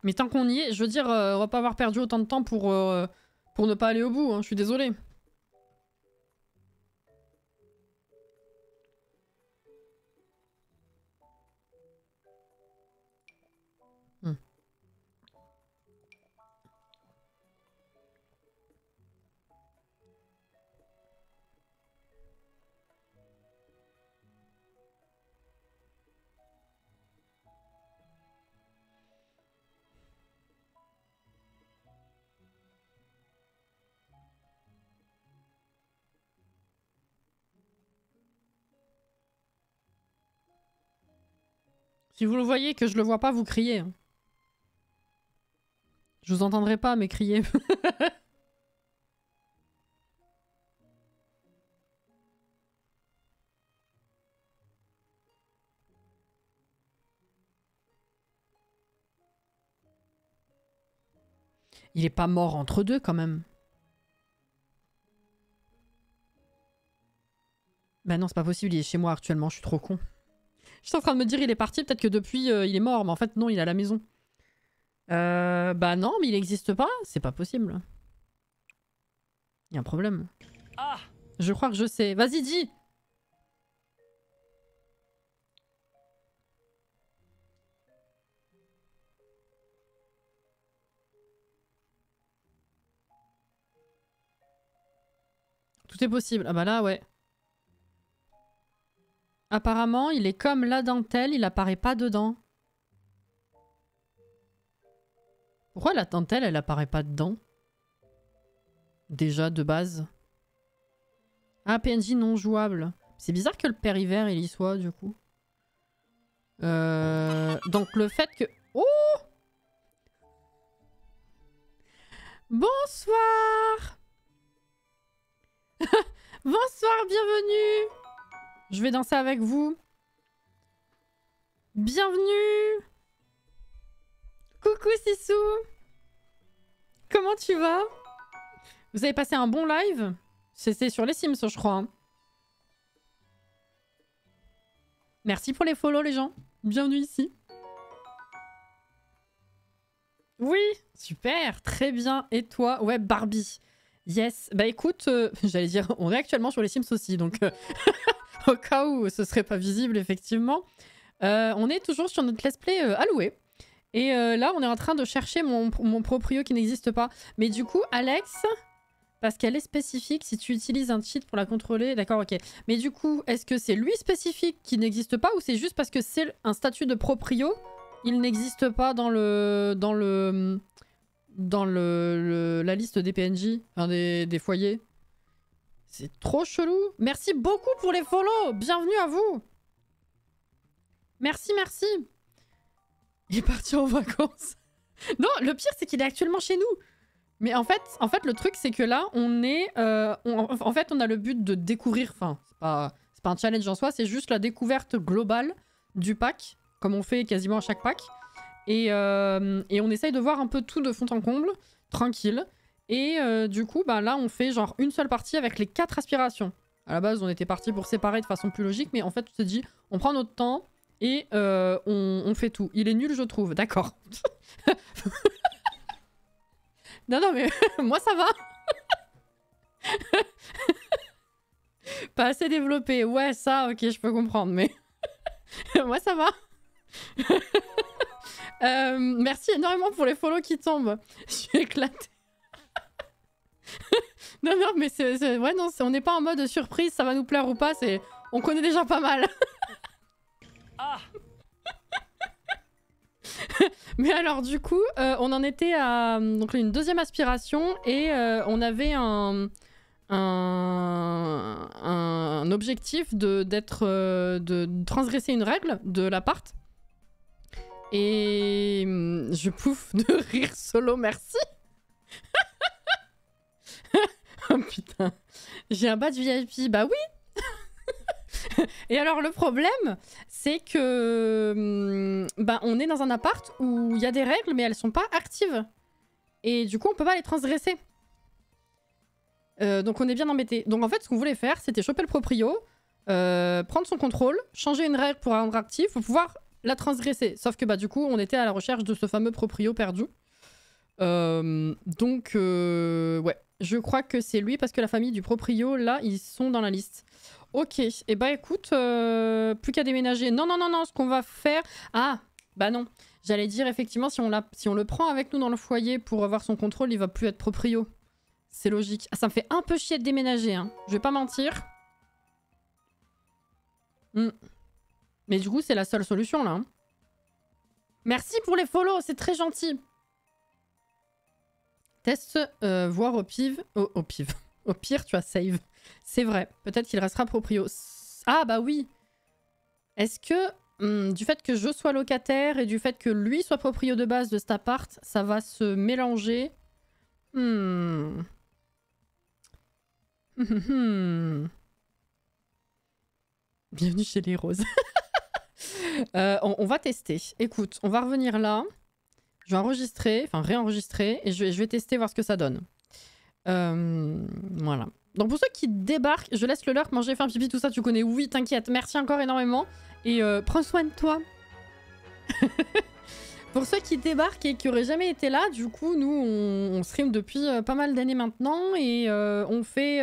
Mais tant qu'on y est, je veux dire, on va pas avoir perdu autant de temps pour ne pas aller au bout, hein. Je suis désolée. Si vous le voyez que je le vois pas, vous criez, hein. Je vous entendrai pas, mais criez. Il est pas mort entre deux quand même. Bah non, c'est pas possible, il est chez moi actuellement, je suis trop con. J'étais en train de me dire il est parti, peut-être que depuis il est mort, mais en fait non, il est à la maison. Bah non, mais il existe pas, c'est pas possible. Il y a un problème. Ah! Je crois que je sais. Vas-y, dis! Tout est possible. Ah bah là, ouais. Apparemment, il est comme la dentelle, il apparaît pas dedans. Pourquoi la dentelle, elle apparaît pas dedans? Déjà, de base. Ah, PNJ non jouable. C'est bizarre que le père hiver, il y soit, du coup. Donc le fait que... Oh! Bonsoir! Bonsoir, bienvenue! Je vais danser avec vous. Bienvenue! Coucou Sissou! Comment tu vas? Vous avez passé un bon live? C'était sur les Sims, je crois. Hein. Merci pour les follow, les gens. Bienvenue ici. Oui, super, très bien. Et toi? Ouais, Barbie. Yes. Bah écoute, j'allais dire, on est actuellement sur les Sims aussi, donc au cas où ce serait pas visible, effectivement. On est toujours sur notre let's play alloué. Et là, on est en train de chercher mon proprio qui n'existe pas. Mais du coup, Alex, parce qu'elle est spécifique, si tu utilises un cheat pour la contrôler, d'accord, ok. Mais du coup, est-ce que c'est lui spécifique qui n'existe pas ou c'est juste parce que c'est un statut de proprio, il n'existe pas dans la liste des PNJ, enfin des foyers? C'est trop chelou. Merci beaucoup pour les follow. Bienvenue à vous. Merci, merci. Il est parti en vacances. Non, le pire, c'est qu'il est actuellement chez nous. Mais en fait le truc, c'est que là, on est... en fait, on a le but de découvrir... Enfin, c'est pas un challenge en soi, c'est juste la découverte globale du pack, comme on fait quasiment à chaque pack. Et on essaye de voir un peu tout de fond en comble, tranquille. Et du coup, bah, là, on fait genre une seule partie avec les 4 aspirations. À la base, on était parti pour séparer de façon plus logique, mais en fait, on se dit, on prend notre temps et on fait tout. Il est nul, je trouve. D'accord. Non, mais moi, ça va. Pas assez développé. Ouais, ça, ok, je peux comprendre, mais moi, ça va. Merci énormément pour les follow qui tombent. Je suis éclatée. Non, mais ouais, non, on n'est pas en mode surprise, ça va nous plaire ou pas, on connaît déjà pas mal. Ah! Mais alors du coup, on en était à donc une deuxième aspiration et on avait un objectif de transgresser une règle de l'appart. Et je pouffe de rire solo, merci. Oh putain, j'ai un badge VIP, bah oui. Et alors le problème, c'est que bah, on est dans un appart où il y a des règles, mais elles sont pas actives. Et du coup, on peut pas les transgresser. Donc on est bien embêté. Donc en fait, ce qu'on voulait faire, c'était choper le proprio, prendre son contrôle, changer une règle pour rendre actif, pour pouvoir la transgresser. Sauf que bah du coup, on était à la recherche de ce fameux proprio perdu. Donc ouais, je crois que c'est lui parce que la famille du proprio, là, ils sont dans la liste. Ok, et bah écoute, plus qu'à déménager. Non, non, non, non, ce qu'on va faire... Ah, bah non. J'allais dire, effectivement, si on le prend avec nous dans le foyer pour avoir son contrôle, il va plus être proprio. C'est logique. Ah, ça me fait un peu chier de déménager, hein. Je vais pas mentir. Mais du coup, c'est la seule solution, là. Hein. Merci pour les follow, c'est très gentil. Test, voir au pif. Au pif. Au pire, tu as save. C'est vrai. Peut-être qu'il restera proprio. Ah, bah oui. Est-ce que, du fait que je sois locataire et du fait que lui soit proprio de base de cet appart, ça va se mélanger? Bienvenue chez les roses. On va tester. Écoute, on va revenir là. Je vais enregistrer, enfin réenregistrer, et je vais tester, voir ce que ça donne. Voilà. Donc pour ceux qui débarquent, je laisse le lurk manger, faire pipi, tout ça, tu connais. Oui, t'inquiète. Merci encore énormément. Et prends soin de toi. Pour ceux qui débarquent et qui auraient jamais été là, du coup, nous, on stream depuis pas mal d'années maintenant. Et on fait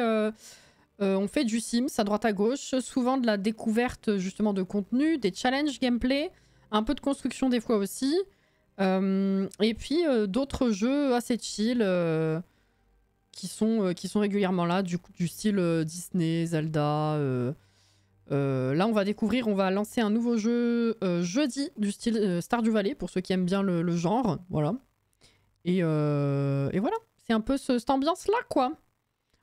du Sims à droite à gauche. Souvent de la découverte, justement, de contenu, des challenges gameplay. Un peu de construction des fois aussi. Et puis d'autres jeux assez chill qui sont régulièrement là, du style Disney, Zelda. Là, on va lancer un nouveau jeu jeudi du style Stardew Valley pour ceux qui aiment bien le genre. Voilà. Et voilà. C'est un peu cette ambiance-là, quoi.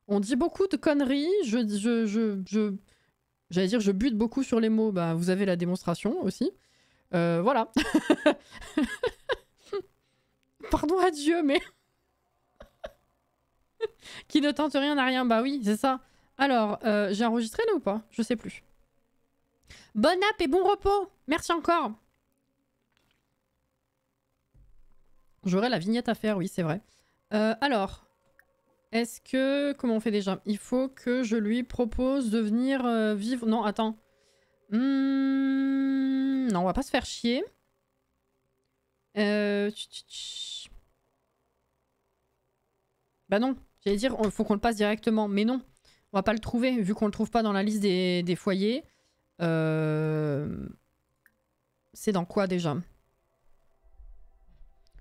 On dit beaucoup de conneries. J'allais dire, je bute beaucoup sur les mots. Bah, vous avez la démonstration aussi. Voilà. Pardon à Dieu, mais... Qui ne tente rien n'a rien. Bah oui, c'est ça. Alors, j'ai enregistré là ou pas? Je sais plus. Bonne app et bon repos. Merci encore. J'aurai la vignette à faire, oui, c'est vrai. Alors, est-ce que... Comment on fait déjà? Il faut que je lui propose de venir vivre... Non, attends. Non, on va pas se faire chier. Bah non, j'allais dire, il faut qu'on le passe directement. Mais non, on va pas le trouver, vu qu'on le trouve pas dans la liste des foyers. C'est dans quoi déjà?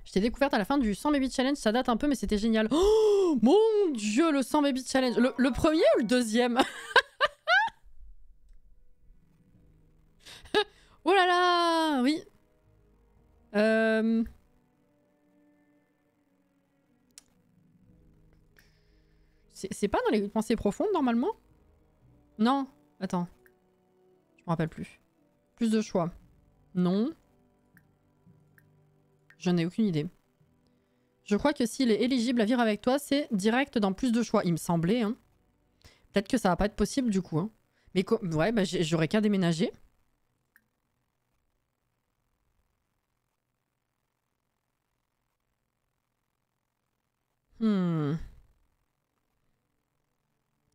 Je t'ai découverte à la fin du 100 Baby Challenge, ça date un peu, mais c'était génial. Oh mon dieu, le 100 Baby Challenge. Le premier ou le deuxième? Oh là là, oui. C'est pas dans les pensées profondes, normalement? Non. Attends. Je me rappelle plus. Plus de choix. Non. J'en ai aucune idée. Je crois que s'il est éligible à vivre avec toi, c'est direct dans plus de choix. Il me semblait, hein. Peut-être que ça va pas être possible, du coup. Hein. Mais ouais, bah, j'aurais qu'à déménager.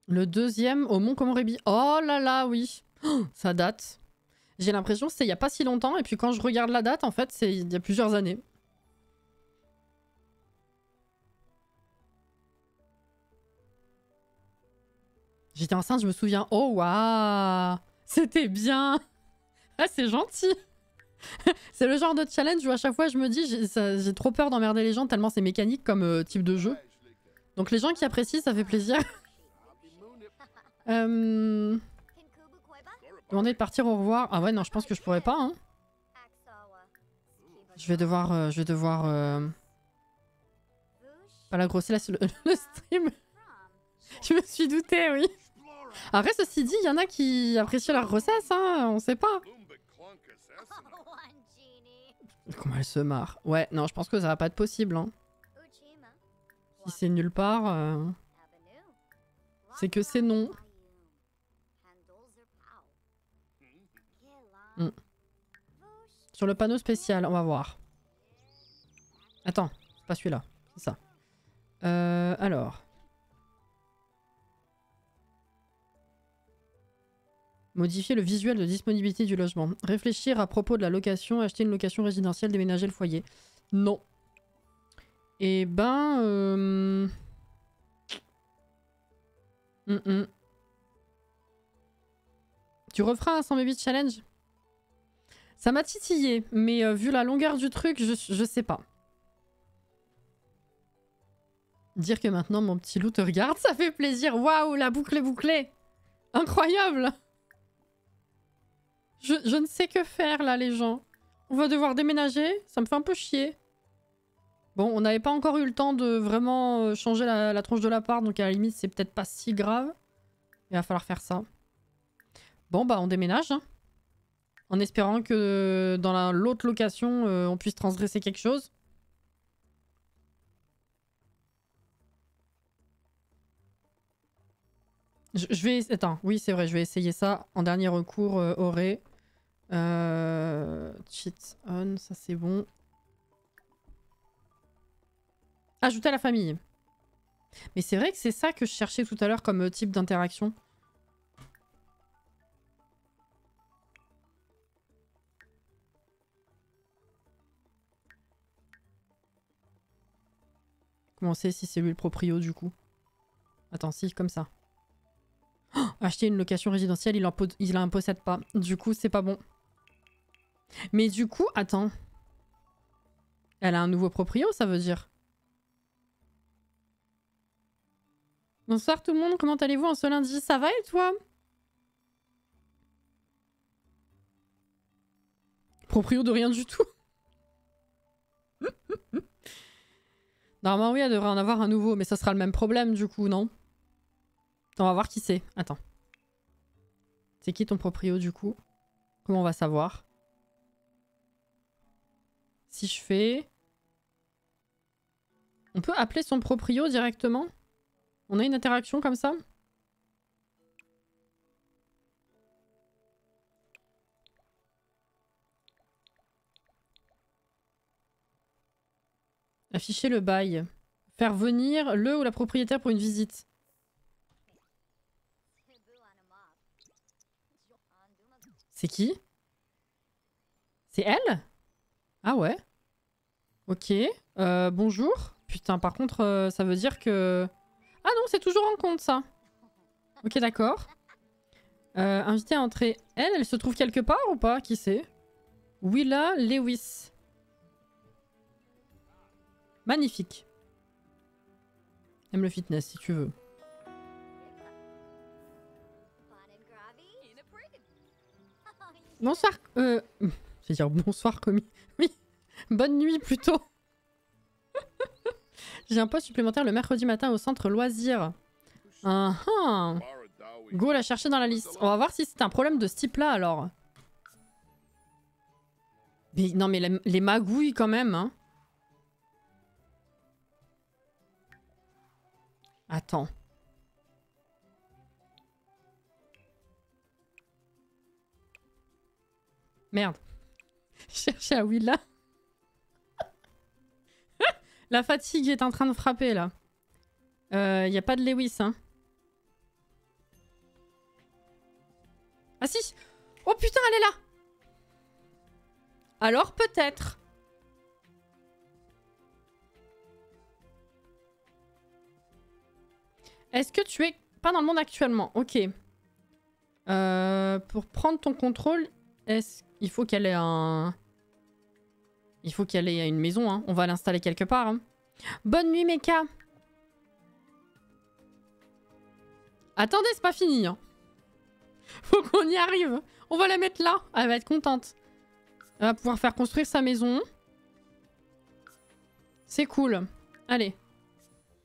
Le deuxième au Mont Komorebi. Oh là là, oui. Oh, ça date. J'ai l'impression que c'était il y a pas si longtemps. Et puis quand je regarde la date, en fait, c'est il y a plusieurs années. J'étais enceinte, je me souviens. Oh, waouh. C'était bien. Ah, c'est gentil. C'est le genre de challenge où à chaque fois je me dis j'ai trop peur d'emmerder les gens tellement c'est mécanique comme type de jeu. Donc les gens qui apprécient, ça fait plaisir. Demander de partir au revoir. Ah ouais, non, je pense que je pourrais pas. Hein. Je vais devoir pas la grosser le stream. Je me suis doutée, oui. Après, ceci dit, il y en a qui apprécient la grossesse, hein, on sait pas. Comment elle se marre. Ouais, non, je pense que ça va pas être possible. Hein. Si c'est nulle part, c'est que c'est non. Sur le panneau spécial, on va voir. Attends, c'est pas celui-là, c'est ça. Alors. Modifier le visuel de disponibilité du logement. Réfléchir à propos de la location, acheter une location résidentielle, déménager le foyer. Non. Eh ben... Tu referas un 100 challenge? Ça m'a titillé, mais vu la longueur du truc, je sais pas. Dire que maintenant mon petit loup te regarde, ça fait plaisir. Waouh, la boucle est bouclée. Incroyable. Je ne sais que faire là, les gens. On va devoir déménager, ça me fait un peu chier. Bon, on n'avait pas encore eu le temps de vraiment changer la tronche de l'appart, donc à la limite, c'est peut-être pas si grave. Il va falloir faire ça. Bon, bah, on déménage. Hein. En espérant que dans l'autre location, on puisse transgresser quelque chose. Je vais... Attends, oui, c'est vrai, je vais essayer ça. En dernier recours, Auré. Cheat on, ça c'est bon. Ajouter à la famille. Mais c'est vrai que c'est ça que je cherchais tout à l'heure comme type d'interaction. Comment on sait si c'est lui le proprio du coup? Attends, si, comme ça. Oh, acheter une location résidentielle, il en possède pas. Du coup, c'est pas bon. Mais du coup, attends. Elle a un nouveau proprio, ça veut dire. Bonsoir tout le monde, comment allez-vous en ce lundi? Ça va et toi? Proprio de rien du tout. Normalement, oui, elle devrait en avoir un nouveau, mais ça sera le même problème du coup, non? On va voir qui c'est. Attends. C'est qui ton proprio du coup? Comment on va savoir? Si je fais... On peut appeler son proprio directement? On a une interaction comme ça? Afficher le bail. Faire venir le ou la propriétaire pour une visite. C'est qui? C'est elle? Ah ouais? Ok. Bonjour. Putain, par contre, ça veut dire que... Ah non, c'est toujours en compte, ça. Ok, d'accord. Invité à entrer. Elle se trouve quelque part ou pas? Qui c'est? Willa Lewis. Magnifique. Aime le fitness, si tu veux. Bonsoir. Je vais dire bonsoir, commis. Oui. Bonne nuit, plutôt. J'ai un poste supplémentaire le mercredi matin au centre loisirs. Go la chercher dans la liste. On va voir si c'est un problème de ce type-là, alors. Mais non, mais les magouilles, quand même, hein. Attends. Merde. Chercher à Willa. La fatigue est en train de frapper, là. Y a pas de Lewis, hein. Ah si! Oh putain, elle est là! Alors peut-être. Est-ce que tu es pas dans le monde actuellement? Ok. Pour prendre ton contrôle, il faut qu'elle ait un... Il faut qu'elle ait une maison, hein. On va l'installer quelque part. Hein. Bonne nuit, Mecha. Attendez, c'est pas fini. Hein. Faut qu'on y arrive. On va la mettre là. Elle va être contente. Elle va pouvoir faire construire sa maison. C'est cool. Allez.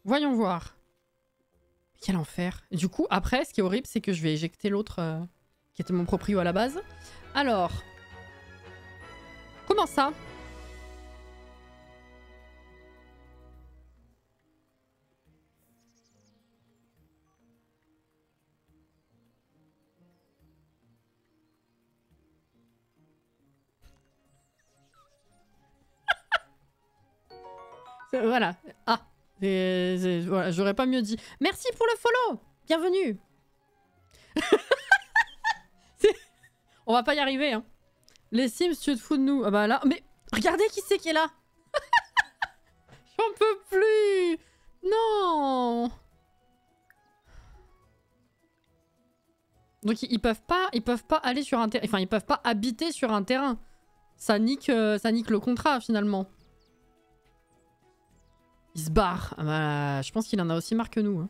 Voyons voir. Quel enfer. Du coup, après, ce qui est horrible, c'est que je vais éjecter l'autre qui était mon proprio à la base. Alors. Comment ça? Voilà. Ah. Voilà, j'aurais pas mieux dit. Merci pour le follow. Bienvenue. On va pas y arriver, hein. Les Sims, tu te fous de nous. Ah bah là... Mais regardez qui c'est qui est là. J'en peux plus. Non. Donc ils peuvent pas aller sur un terrain... Enfin, ils peuvent pas habiter sur un terrain. Ça nique le contrat, finalement. Il se barre. Ah bah, je pense qu'il en a aussi marre que nous. Hein.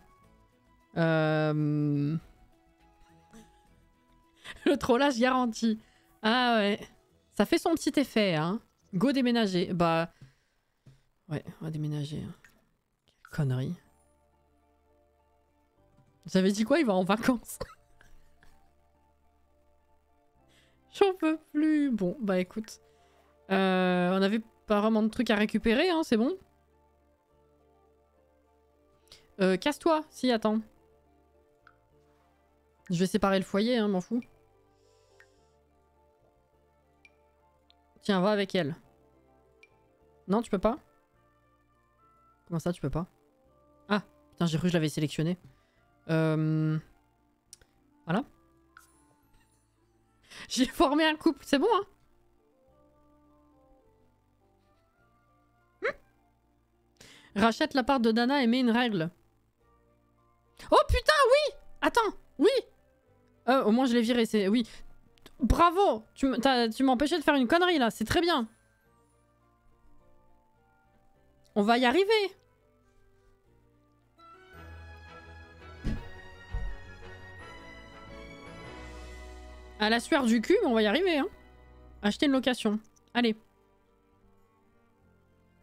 Le trollage garanti. Ah ouais. Ça fait son petit effet, hein. Go déménager. Bah... Ouais, on va déménager. Quelle connerie. J'avais dit quoi? Il va en vacances. J'en peux plus. Bon, bah écoute. On avait pas vraiment de trucs à récupérer, hein, c'est bon. Casse-toi. Si, attends. Je vais séparer le foyer, hein, m'en fous. Tiens, va avec elle. Non, tu peux pas? Comment ça, tu peux pas? Ah, putain, j'ai cru que je l'avais sélectionné. Voilà. J'ai formé un couple, c'est bon, hein? Rachète la part de Dana et mets une règle. Oh putain, oui! Attends, oui! Au moins je l'ai viré, c'est... Oui. Bravo! Tu m'as empêché de faire une connerie, là. C'est très bien. On va y arriver. À la sueur du cul, mais on va y arriver, hein. Acheter une location. Allez.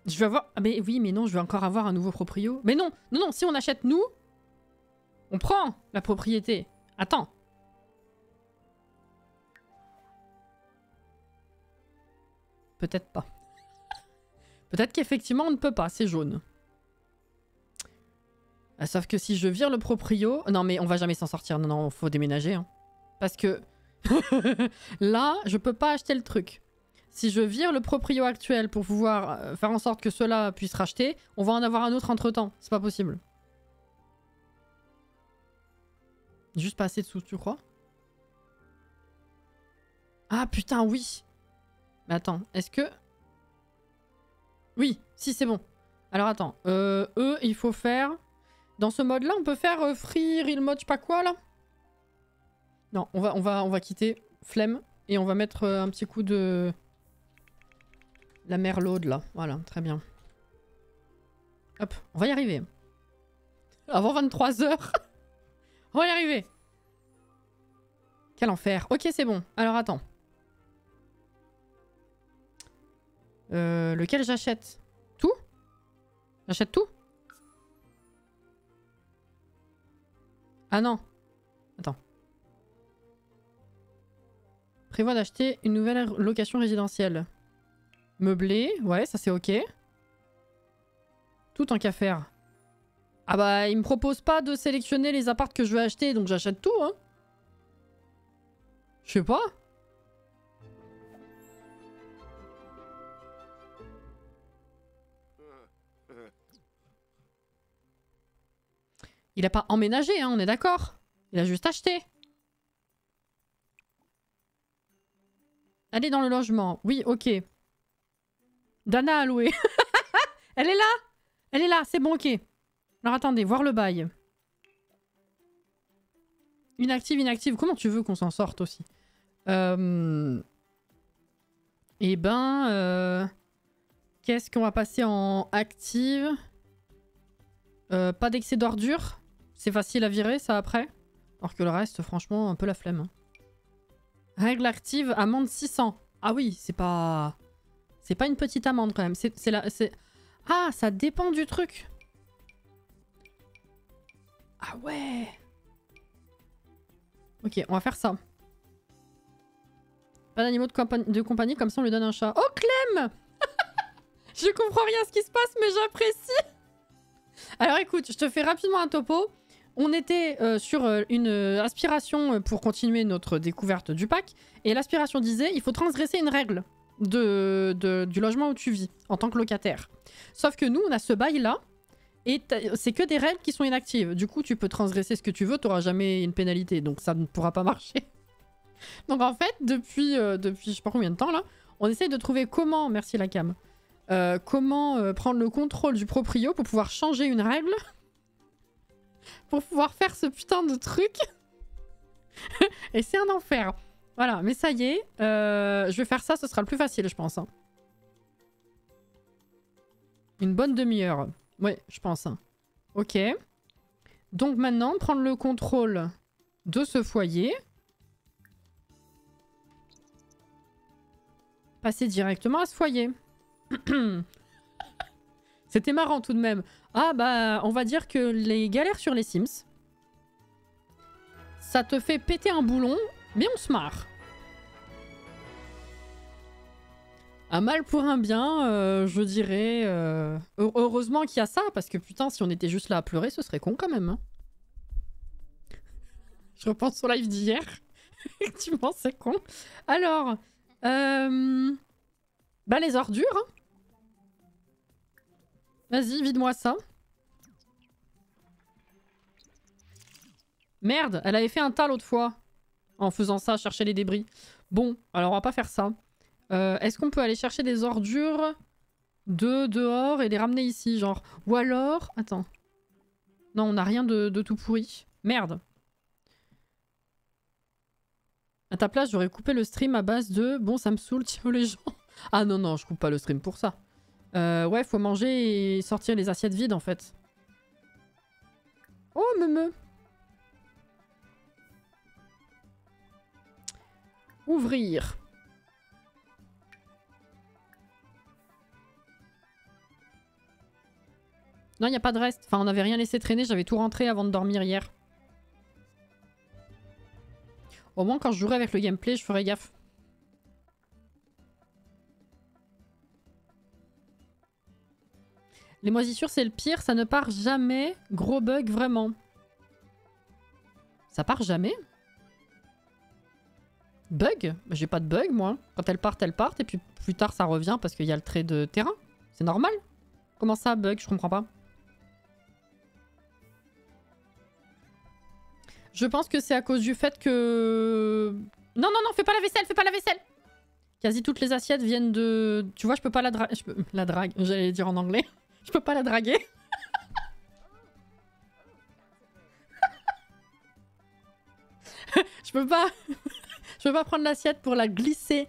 Je vais avoir... Ah mais oui, mais non, je vais encore avoir un nouveau proprio. Mais non, non, non, si on achète nous, on prend la propriété. Attends. Peut-être pas. Peut-être qu'effectivement on ne peut pas, c'est jaune. Ah, sauf que si je vire le proprio... Non mais on va jamais s'en sortir, non, non, faut déménager. Hein. Parce que... Là, je peux pas acheter le truc. Si je vire le proprio actuel pour pouvoir faire en sorte que ceux-là puissent racheter, on va en avoir un autre entre-temps. C'est pas possible. Juste pas assez de sous, tu crois? Ah putain, oui. Mais attends, est-ce que... Oui, si, c'est bon. Alors attends, eux, il faut faire... Dans ce mode-là, on peut faire free, real mode, je sais pas quoi, là? Non, on va quitter flemme et on va mettre un petit coup de... La merlaude, là. Voilà, très bien. Hop, on va y arriver. Avant 23 h. On va y arriver. Quel enfer. Ok, c'est bon. Alors, attends. Lequel j'achète? Tout? J'achète tout? Ah non. Attends. Prévois d'acheter une nouvelle location résidentielle. Meublé, ouais, ça c'est ok. Tout tant qu'à faire. Ah bah, il me propose pas de sélectionner les apparts que je veux acheter, donc j'achète tout, hein. Je sais pas. Il a pas emménagé, hein, on est d'accord. Il a juste acheté. Allez dans le logement. Oui, ok. Dana a loué. Elle est là. Elle est là, c'est bon, ok. Alors attendez, voir le bail. Inactive, inactive. Comment tu veux qu'on s'en sorte aussi? Eh ben... Qu'est-ce qu'on va passer en active? Pas d'excès d'ordures. C'est facile à virer, ça, après. Alors que le reste, franchement, un peu la flemme. Hein. Règle active, amende 600. Ah oui, c'est pas... C'est pas une petite amende, quand même. C'est la... Ah, ça dépend du truc. Ah ouais. Ok, on va faire ça. Pas d'animaux de compagnie, comme ça on lui donne un chat. Oh, Clem. Je comprends rien à ce qui se passe, mais j'apprécie. Alors écoute, je te fais rapidement un topo. On était sur une aspiration pour continuer notre découverte du pack. Et l'aspiration disait, il faut transgresser une règle. du logement où tu vis en tant que locataire. Sauf que nous, on a ce bail-là et c'est que des règles qui sont inactives. Du coup, tu peux transgresser ce que tu veux, tu n'auras jamais une pénalité. Donc ça ne pourra pas marcher. Donc en fait, depuis je sais pas combien de temps là, on essaye de trouver comment, merci la cam, comment prendre le contrôle du proprio pour pouvoir changer une règle. Pour pouvoir faire ce putain de truc. Et c'est un enfer. Voilà, mais ça y est, je vais faire ça, ce sera le plus facile, je pense. Hein. Une bonne demi-heure. Ouais, je pense. Hein. Ok. Donc maintenant, prendre le contrôle de ce foyer. Passer directement à ce foyer. C'était marrant tout de même. Ah bah, on va dire que les galères sur les Sims, ça te fait péter un boulon, mais on se marre. Un mal pour un bien, je dirais... Heureusement qu'il y a ça, parce que putain, si on était juste là à pleurer, ce serait con quand même. Hein. Je repense au live d'hier. Effectivement, c'est con. Alors... Bah les ordures. Hein. Vas-y, vide-moi ça. Merde, elle avait fait un tas l'autre fois. En faisant ça, chercher les débris. Bon, alors on va pas faire ça. Est-ce qu'on peut aller chercher des ordures de dehors et les ramener ici, genre? Ou alors... Attends. Non, on n'a rien de tout pourri. Merde. À ta place, j'aurais coupé le stream à base de... Bon, ça me saoule, tiens les gens. Ah non, non, je coupe pas le stream pour ça. Ouais, faut manger et sortir les assiettes vides, en fait. Oh, me. Ouvrir. Non, il n'y a pas de reste. Enfin, on n'avait rien laissé traîner, j'avais tout rentré avant de dormir hier. Au moins, quand je jouerai avec le gameplay, je ferai gaffe. Les moisissures, c'est le pire, ça ne part jamais. Gros bug, vraiment. Ça part jamais? Bug? J'ai pas de bug, moi. Quand elles partent, et puis plus tard, ça revient parce qu'il y a le trait de terrain. C'est normal. Comment ça, bug? Je comprends pas. Je pense que c'est à cause du fait que... Non, non, non, fais pas la vaisselle, fais pas la vaisselle! Quasi toutes les assiettes viennent de... Tu vois, je peux pas la draguer... La drague, j'allais dire en anglais. Je peux pas la draguer. Je peux pas... Je peux pas prendre l'assiette pour la glisser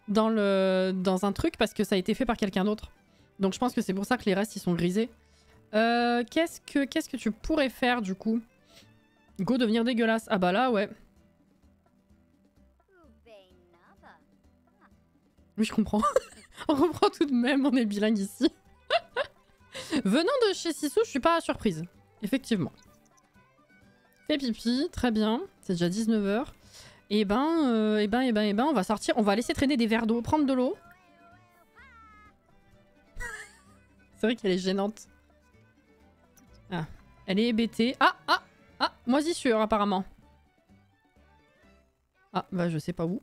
dans un truc parce que ça a été fait par quelqu'un d'autre. Donc je pense que c'est pour ça que les restes, ils sont grisés. Qu'est-ce que tu pourrais faire, du coup? Go devenir dégueulasse. Ah bah là, ouais. Oui, je comprends. On comprend tout de même, on est bilingue ici. Venant de chez Sissou, je suis pas surprise. Effectivement. Fais pipi, très bien. C'est déjà 19 h. Et ben, on va sortir. On va laisser traîner des verres d'eau, prendre de l'eau. C'est vrai qu'elle est gênante. Ah, elle est hébétée. Ah, moisissure apparemment. Ah, bah je sais pas où.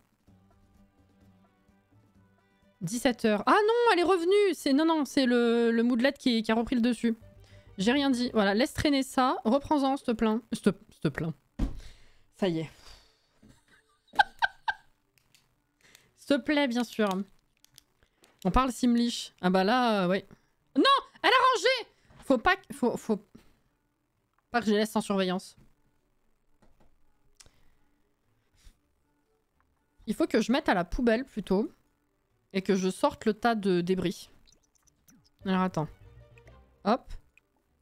17 h. Ah non, elle est revenue. Non, c'est le moodlet qui a repris le dessus. J'ai rien dit. Voilà, laisse traîner ça. Reprends-en, s'il te plaît. S'il te plaît. Ça y est. S'il te plaît, bien sûr. On parle Simlish. Ah bah là, ouais. Non, elle a rangé. Faut pas que je les laisse sans surveillance. Il faut que je mette à la poubelle plutôt. Et que je sorte le tas de débris. Alors attends. Hop.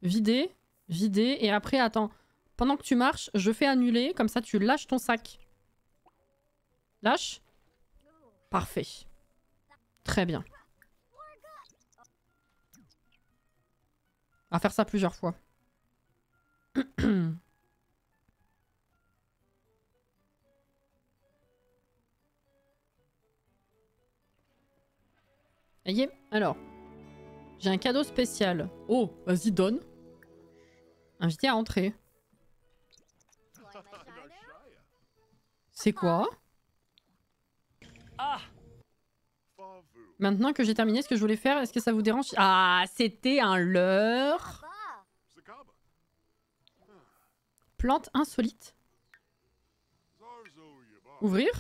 Vider. Vider. Et après, attends. Pendant que tu marches, je fais annuler. Comme ça, tu lâches ton sac. Lâche. Parfait. Très bien. On va faire ça plusieurs fois. Ayez, alors. J'ai un cadeau spécial. Oh, vas-y, donne. Invité à entrer. C'est quoi? Ah! Maintenant que j'ai terminé ce que je voulais faire, est-ce que ça vous dérange? Ah, c'était un leurre. Plante insolite. Ouvrir.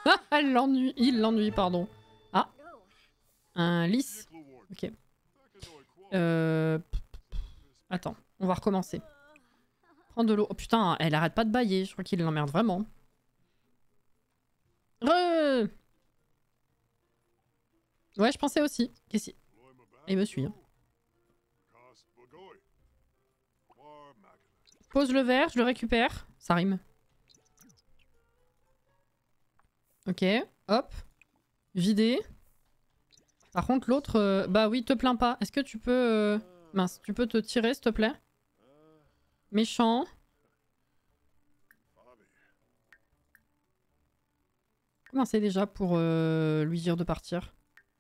Ah, elle l'ennuie. Il l'ennuie, pardon. Ah, un lys. Ok. Attends, on va recommencer. Prends de l'eau. Oh putain, elle arrête pas de bailler. Je crois qu'il l'emmerde vraiment. Ouais, je pensais aussi. Qu'est-ce qu'il... Il me suit. Hein. Pose le verre, je le récupère. Ça rime. Ok, hop. Vider. Par contre, l'autre... bah oui, te plains pas. Est-ce que tu peux... Mince, tu peux te tirer, s'il te plaît? Méchant. Comment c'est déjà pour lui dire de partir?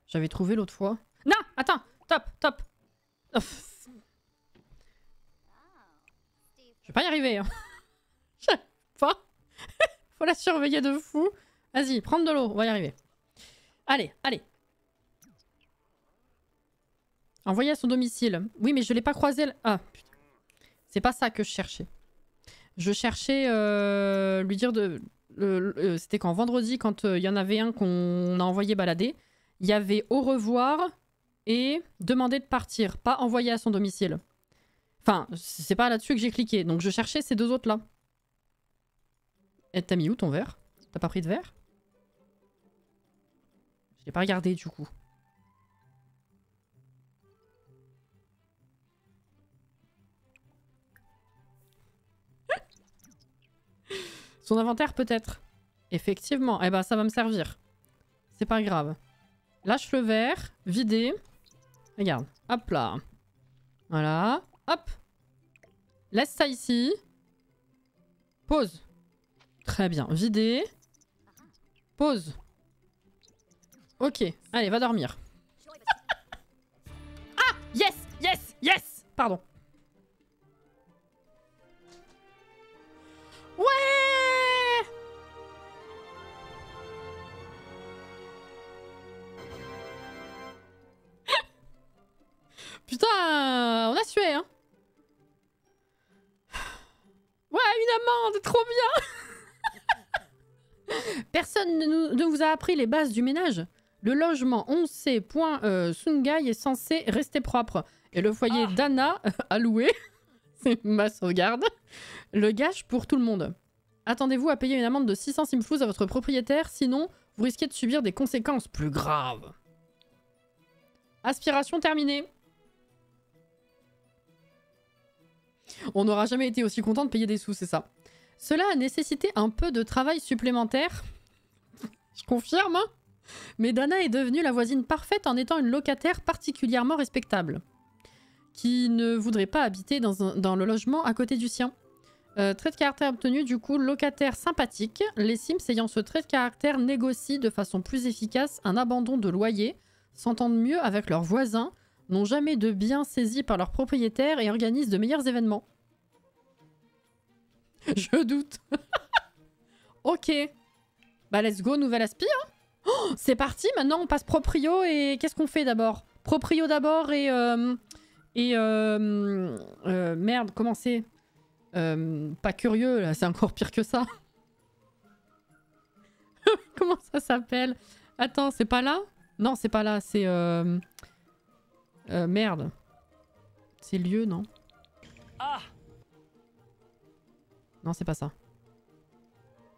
J'avais trouvé l'autre fois. Non, attends, top, top. Ouf. Je vais pas y arriver. Hein. Je sais pas. Faut la surveiller de fou. Vas-y, prendre de l'eau, on va y arriver. Allez, allez. Envoyer à son domicile. Oui, mais je l'ai pas croisé. Ah, putain. C'est pas ça que je cherchais. Je cherchais lui dire de... C'était quand vendredi, quand il y en avait un qu'on a envoyé balader. Il y avait au revoir et demander de partir, pas envoyer à son domicile. Enfin, c'est pas là-dessus que j'ai cliqué. Donc je cherchais ces deux autres-là. Et t'as mis où ton verre? T'as pas pris de verre? Je l'ai pas regardé du coup. Son inventaire peut-être. Effectivement. Eh ben ça va me servir. C'est pas grave. Lâche le verre. Vider. Regarde. Hop là. Voilà. Hop. Laisse ça ici. Pause. Très bien. Vider. Pause. Ok. Allez, va dormir. Ah! Yes! Yes! Yes! Pardon. Ouais! Putain, on a sué, hein. Ouais, une amende, trop bien. Personne ne vous a appris les bases du ménage. Le logement 11C. Sungai est censé rester propre. Et le foyer d'Anna à louer, c'est ma sauvegarde, le gage pour tout le monde. Attendez-vous à payer une amende de 600 simflouz à votre propriétaire, sinon vous risquez de subir des conséquences plus graves. Aspiration terminée. On n'aura jamais été aussi content de payer des sous, c'est ça. Cela a nécessité un peu de travail supplémentaire. Je confirme. Hein, mais Dana est devenue la voisine parfaite en étant une locataire particulièrement respectable. Qui ne voudrait pas habiter dans le logement à côté du sien. Trait de caractère obtenu, du coup, locataire sympathique. Les Sims ayant ce trait de caractère négocient de façon plus efficace un abandon de loyer, s'entendent mieux avec leurs voisins, n'ont jamais de biens saisis par leurs propriétaires et organisent de meilleurs événements. Je doute. Ok. Bah let's go, nouvelle aspi. Hein. Oh, c'est parti, maintenant on passe proprio et qu'est-ce qu'on fait d'abord? Proprio d'abord et merde, comment c'est? Pas curieux, là, c'est encore pire que ça. Comment ça s'appelle? Attends, c'est pas là? Non, c'est pas là, c'est... merde. C'est lieu, non? Ah! Non, c'est pas ça.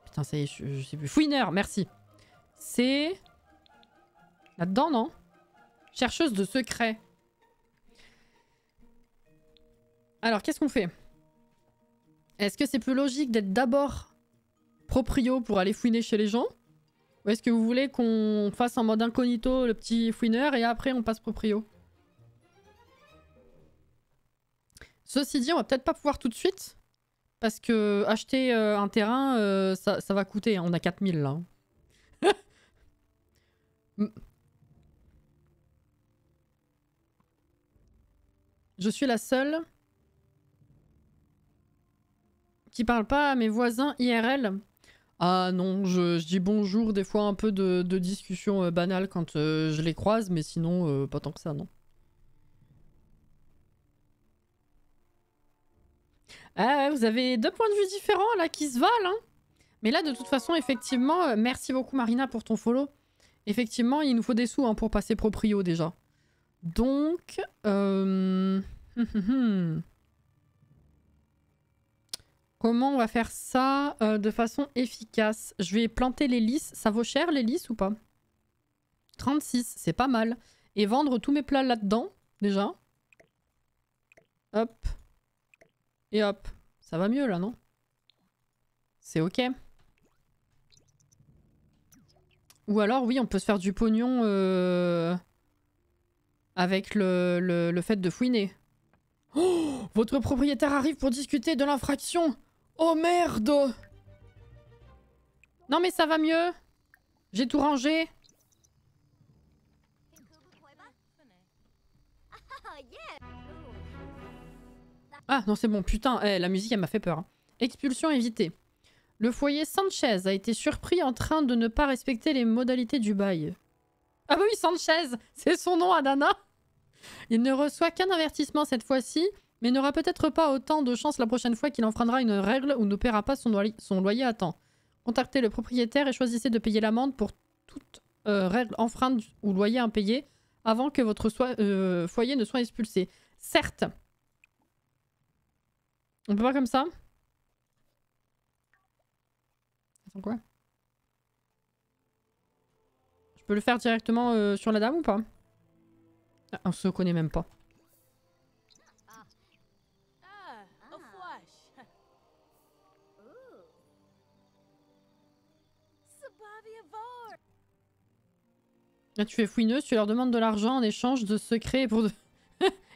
Putain, ça y est, je sais plus. Fouineur, merci. C'est... Là-dedans, non? Chercheuse de secrets. Alors, qu'est-ce qu'on fait? Est-ce que c'est plus logique d'être d'abord proprio pour aller fouiner chez les gens? Ou est-ce que vous voulez qu'on fasse en mode incognito le petit fouineur et après on passe proprio? Ceci dit, on va peut-être pas pouvoir tout de suite. Parce que acheter un terrain, ça va coûter. Hein. On a 4000 là. Je suis la seule qui parle pas à mes voisins IRL. Ah non, je dis bonjour, des fois un peu de discussion banale quand je les croise, mais sinon pas tant que ça, non. Ah, vous avez deux points de vue différents là qui se valent, hein. Mais là, de toute façon, effectivement, merci beaucoup Marina pour ton follow. Effectivement, il nous faut des sous hein, pour passer proprio déjà. Donc, comment on va faire ça de façon efficace? Je vais planter les lys. Ça vaut cher les lys ou pas? 36, c'est pas mal. Et vendre tous mes plats là-dedans, déjà. Hop. Et hop. Ça va mieux là, non? C'est ok. Ou alors, oui, on peut se faire du pognon avec le fait de fouiner. Oh, votre propriétaire arrive pour discuter de l'infraction. Oh merde! Non mais ça va mieux. J'ai tout rangé. Ah non c'est bon, putain, la musique elle m'a fait peur. Hein. Expulsion évitée. Le foyer Sanchez a été surpris en train de ne pas respecter les modalités du bail. Ah bah oui, Sanchez, c'est son nom, Adana. Il ne reçoit qu'un avertissement cette fois-ci, mais n'aura peut-être pas autant de chance la prochaine fois qu'il enfreindra une règle ou ne paiera pas son loyer à temps. Contactez le propriétaire et choisissez de payer l'amende pour toute règle enfreinte ou loyer impayé avant que votre foyer ne soit expulsé. Certes. On peut pas comme ça? Attends quoi? Je peux le faire directement sur la dame ou pas? Ah, on se connaît même pas. Là, tu fais fouineuse, tu leur demandes de l'argent en échange de secrets pour...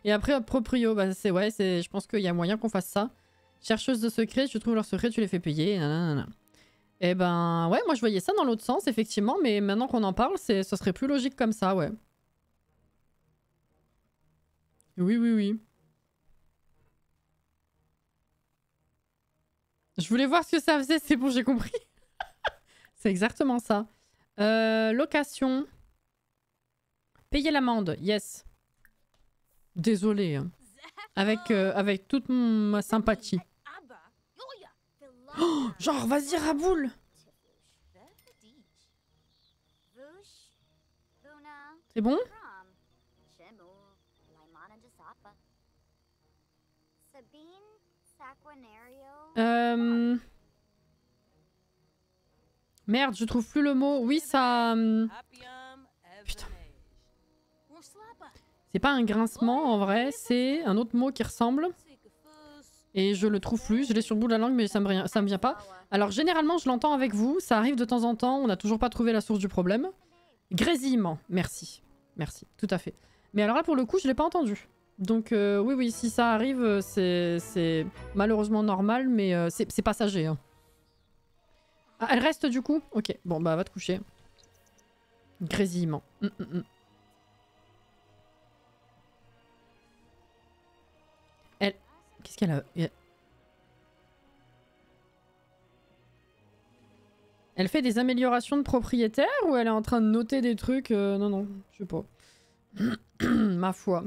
Et après, hop, proprio. Bah, c'est ouais, je pense qu'il y a moyen qu'on fasse ça. Chercheuse de secrets, tu trouves leurs secrets, tu les fais payer. Nanana. Et ben, ouais, moi je voyais ça dans l'autre sens, effectivement. Mais maintenant qu'on en parle, ça serait plus logique comme ça, ouais. Oui, oui, oui. Je voulais voir ce que ça faisait, c'est bon, j'ai compris. C'est exactement ça. Location. Payer l'amende, yes. Désolé. Hein. Avec toute ma sympathie. Oh, genre, vas-y, raboule. C'est bon? Merde, je trouve plus le mot. Oui, ça... Putain. C'est pas un grincement, en vrai. C'est un autre mot qui ressemble. Et je le trouve plus. Je l'ai sur le bout de la langue, mais ça me vient pas. Alors, généralement, je l'entends avec vous. Ça arrive de temps en temps. On n'a toujours pas trouvé la source du problème. Grésillement. Merci. Merci, tout à fait. Mais alors là, pour le coup, je l'ai pas entendu. Donc, oui, oui, si ça arrive, c'est malheureusement normal, mais c'est passager. Hein. Ah, elle reste du coup? Ok, bon, bah, va te coucher. Grésillement. Elle... Qu'est-ce qu'elle a... Elle fait des améliorations de propriétaire ou elle est en train de noter des trucs non, non, je sais pas. Ma foi.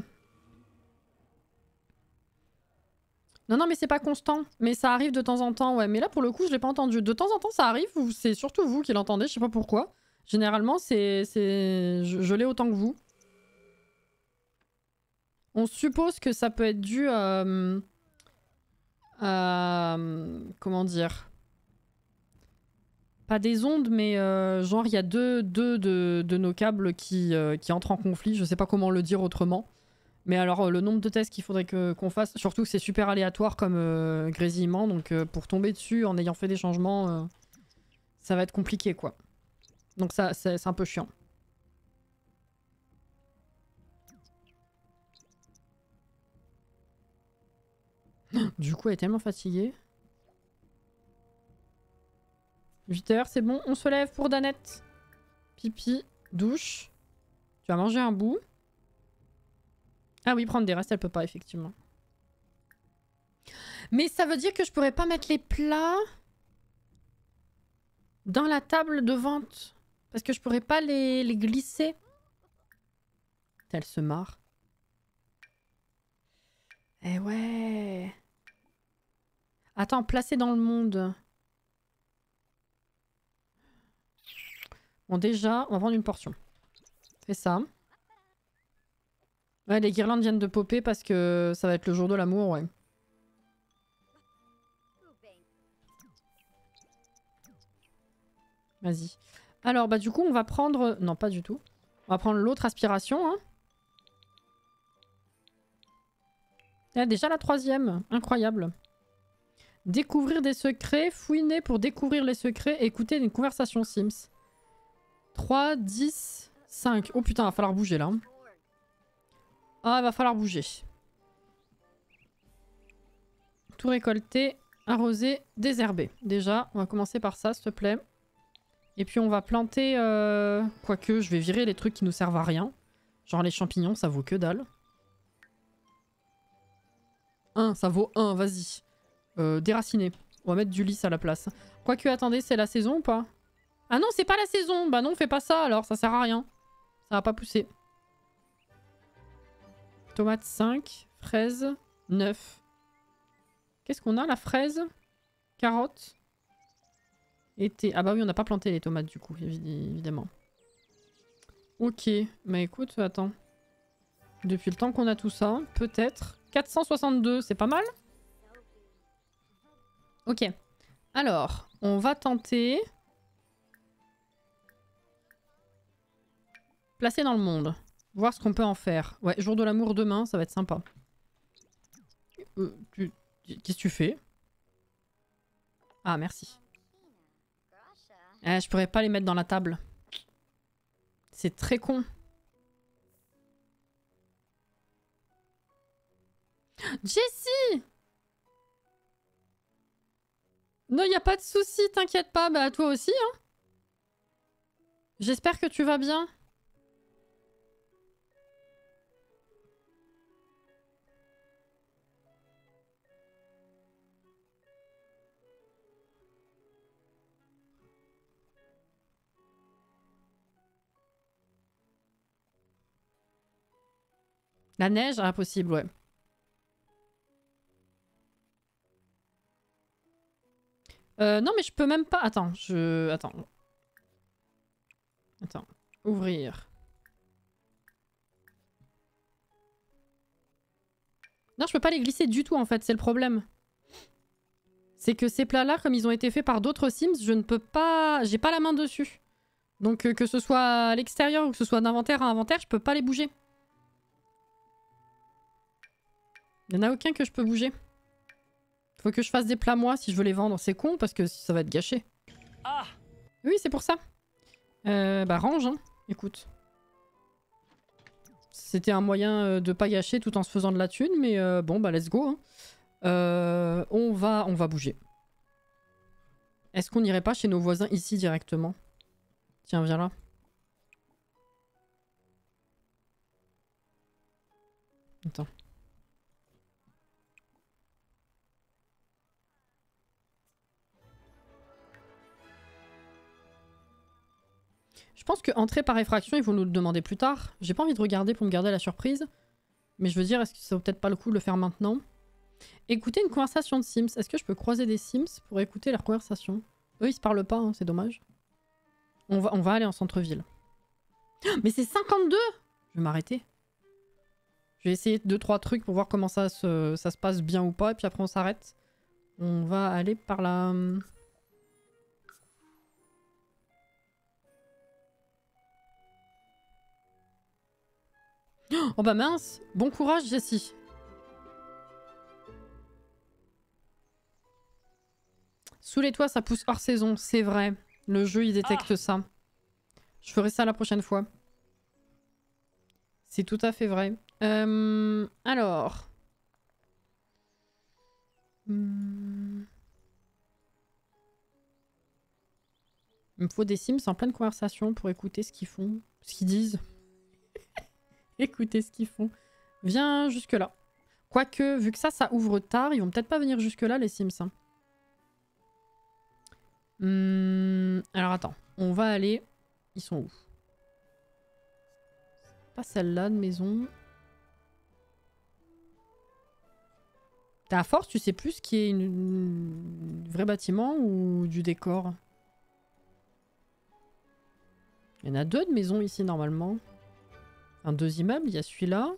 Non, non, mais c'est pas constant. Mais ça arrive de temps en temps, ouais. Mais là, pour le coup, je l'ai pas entendu. De temps en temps, ça arrive ou c'est surtout vous qui l'entendez, je sais pas pourquoi. Généralement, je l'ai autant que vous. On suppose que ça peut être dû à... comment dire? Pas des ondes, mais genre il y a deux de nos câbles qui entrent en conflit. Je sais pas comment le dire autrement. Mais alors le nombre de tests qu'il faudrait qu'on fasse, surtout que c'est super aléatoire comme grésillement, donc pour tomber dessus en ayant fait des changements, ça va être compliqué quoi. Donc ça c'est un peu chiant. Du coup elle est tellement fatiguée. 8 h, c'est bon, on se lève pour Danette. Pipi, douche. Tu vas manger un bout. Ah oui, prendre des restes, elle peut pas, effectivement. Mais ça veut dire que je pourrais pas mettre les plats dans la table de vente. Parce que je pourrais pas les glisser. Elle se marre. Eh ouais. Attends, placer dans le monde. Bon, déjà, on va vendre une portion. Fais ça. Ouais, les guirlandes viennent de popper parce que ça va être le jour de l'amour, ouais. Vas-y. Alors, bah du coup, on va prendre... Non, pas du tout. On va prendre l'autre aspiration, hein. Ah, déjà la 3e. Incroyable. Découvrir des secrets. Fouiner pour découvrir les secrets. Écouter une conversation Sims. 3, 10, 5. Oh putain, va falloir bouger là. Ah, va falloir bouger. Tout récolter, arroser, désherber. Déjà, on va commencer par ça, s'il te plaît. Et puis on va planter... Quoique, je vais virer les trucs qui nous servent à rien. Genre les champignons, ça vaut que dalle. 1, ça vaut 1, vas-y. Déraciner. On va mettre du lys à la place. Quoique, attendez, c'est la saison ou pas? Ah non, c'est pas la saison. Bah non, fais pas ça alors, ça sert à rien. Ça va pas pousser. Tomate 5, fraise 9. Qu'est-ce qu'on a? La fraise, carotte, été. Ah bah oui, on n'a pas planté les tomates du coup, évidemment. Ok, mais écoute, attends. Depuis le temps qu'on a tout ça, peut-être. 462, c'est pas mal? Ok. Alors, on va tenter... Placer dans le monde. Voir ce qu'on peut en faire. Ouais, jour de l'amour demain, ça va être sympa. Qu'est-ce que tu fais? Ah, merci. Je pourrais pas les mettre dans la table. C'est très con. Jessie! Non, y a pas de souci, t'inquiète pas. Bah, toi aussi, hein. J'espère que tu vas bien. La neige? Impossible, ouais. Non, mais je peux même pas... Attends, Attends. Attends. Ouvrir. Non, je peux pas les glisser du tout, en fait. C'est le problème. C'est que ces plats-là, comme ils ont été faits par d'autres Sims, je ne peux pas... J'ai pas la main dessus. Donc, que ce soit à l'extérieur ou que ce soit d'inventaire à inventaire, je peux pas les bouger. Il n'y en a aucun que je peux bouger. Faut que je fasse des plats moi si je veux les vendre. C'est con parce que ça va être gâché. Ah! Oui, c'est pour ça. Bah range, hein. Écoute. C'était un moyen de pas gâcher tout en se faisant de la thune, mais bon, bah let's go. Hein. On va bouger. Est-ce qu'on n'irait pas chez nos voisins ici directement? Tiens, viens là. Attends. Je pense que entrer par effraction, ils vont nous le demander plus tard. J'ai pas envie de regarder pour me garder la surprise. Mais je veux dire, est-ce que ça vaut peut-être pas le coup de le faire maintenant? Écouter une conversation de Sims. Est-ce que je peux croiser des Sims pour écouter leur conversation? Eux, ils se parlent pas, hein, c'est dommage. On va aller en centre-ville. Mais c'est 52! Je vais m'arrêter. Je vais essayer 2-3 trucs pour voir comment ça se passe bien ou pas. Et puis après, on s'arrête. On va aller par là. Oh bah mince! Bon courage, Jessie. Sous les toits, ça pousse hors saison, c'est vrai. Le jeu, il détecte ça. Je ferai ça la prochaine fois. C'est tout à fait vrai. Alors... Il me faut des Sims en pleine conversation pour écouter ce qu'ils font, ce qu'ils disent. Écouter ce qu'ils font. Viens jusque là. Quoique, vu que ça ouvre tard, ils vont peut-être pas venir jusque-là, les Sims. Hein. Alors attends, on va aller... Ils sont où? Pas celle-là de maison. T'as à force, tu sais plus ce qui est un vrai bâtiment ou du décor. Il y en a 2 de maisons ici normalement. Un 2 immeubles, il y a celui-là.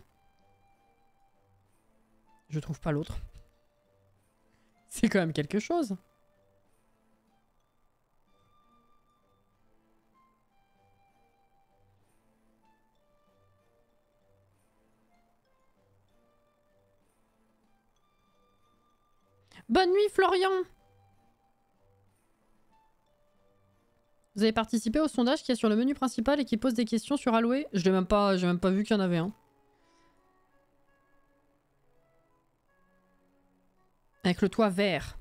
Je trouve pas l'autre. C'est quand même quelque chose. Bonne nuit Florian! Vous avez participé au sondage qui est sur le menu principal et qui pose des questions sur Alloué? J'ai même pas vu qu'il y en avait un. Avec le toit vert.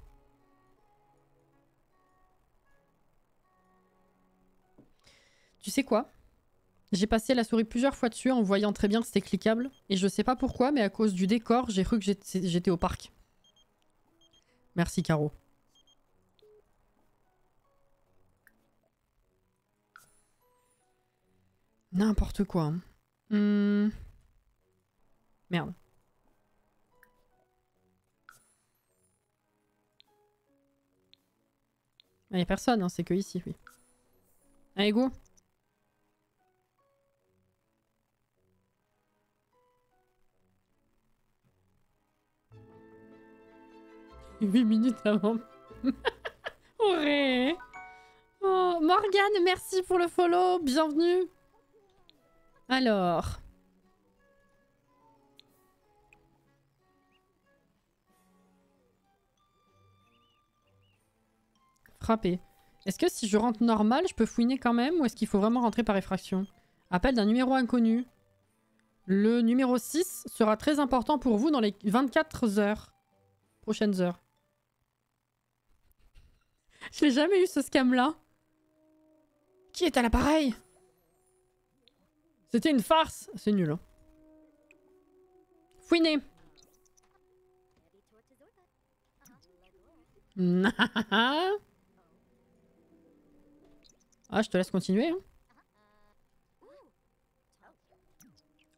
Tu sais quoi? J'ai passé la souris plusieurs fois dessus en voyant très bien que c'était cliquable. Et je sais pas pourquoi, mais à cause du décor, j'ai cru que j'étais au parc. Merci Caro. N'importe quoi. Merde. Il n'y a personne, hein, c'est que ici, oui. Allez, go. « 8 minutes avant. » Ouais. Oh, Morgane, merci pour le follow. Bienvenue. Alors. Frapper. Est-ce que si je rentre normal, je peux fouiner quand même ou est-ce qu'il faut vraiment rentrer par effraction? Appel d'un numéro inconnu. Le numéro 6 sera très important pour vous dans les 24 heures. Prochaines heures. Je n'ai jamais eu ce scam-là. Qui est à l'appareil? C'était une farce. C'est nul. Hein. Fouiner. Ah, je te laisse continuer. Hein.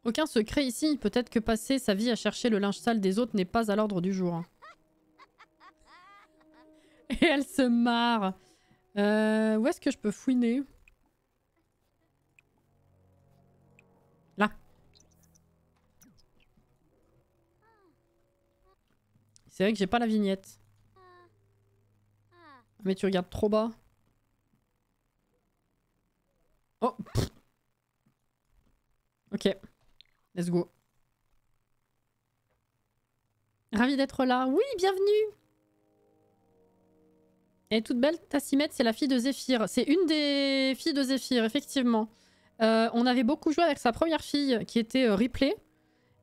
Aucun secret ici. Peut-être que passer sa vie à chercher le linge sale des autres n'est pas à l'ordre du jour. Et elle se marre. Où est-ce que je peux fouiner? Là. C'est vrai que j'ai pas la vignette. Mais tu regardes trop bas. Oh. Pff. Ok. Let's go. Ravi d'être là. Oui, bienvenue. Elle est toute belle, Tassimette, c'est la fille de Zéphyr. C'est une des filles de Zéphyr, effectivement. On avait beaucoup joué avec sa première fille, qui était Ripley.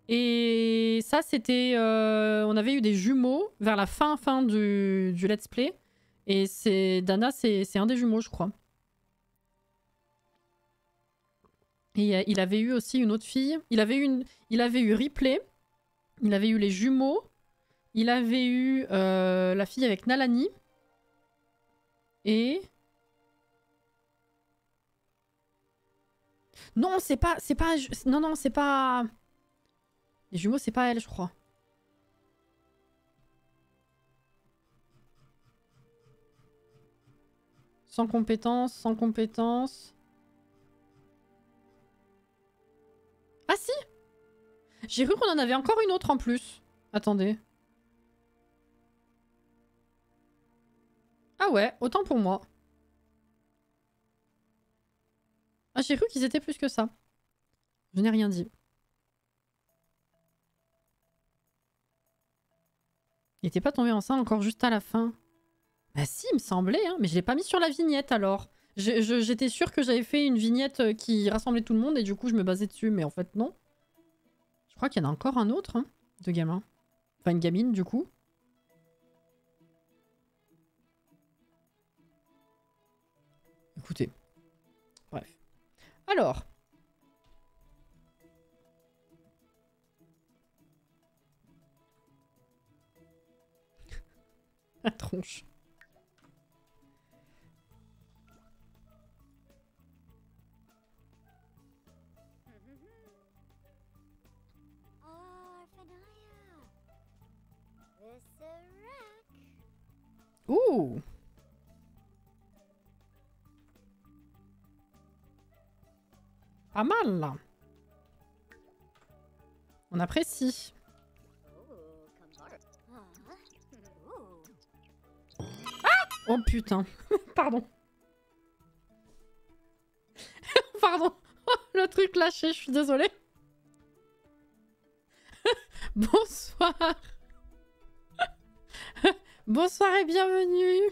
Et ça, c'était... on avait eu des jumeaux vers la fin du let's play. Et Dana, c'est un des jumeaux, je crois. Et il avait eu aussi une autre fille. Il avait eu Ripley. Il avait eu les jumeaux. Il avait eu la fille avec Nalani. Et... Non, c'est pas... Non, c'est pas... Les jumeaux, c'est pas elle, je crois. Sans compétence, sans compétence... Ah si! J'ai cru qu'on en avait encore une autre en plus. Attendez. Ah ouais, autant pour moi. Ah, j'ai cru qu'ils étaient plus que ça. Je n'ai rien dit. Il était pas tombé enceinte encore juste à la fin. Bah si, il me semblait, hein. Mais je l'ai pas mis sur la vignette alors. J'étais sûre que j'avais fait une vignette qui rassemblait tout le monde et du coup je me basais dessus. Mais en fait non. Je crois qu'il y en a encore un autre hein, de gamin. Enfin une gamine du coup. Écoutez. Bref. Alors. La tronche. Ouh. Pas mal là. On apprécie. Ah, oh putain. Pardon. Pardon. Oh, le truc lâché, je suis désolée. Bonsoir. Bonsoir et bienvenue.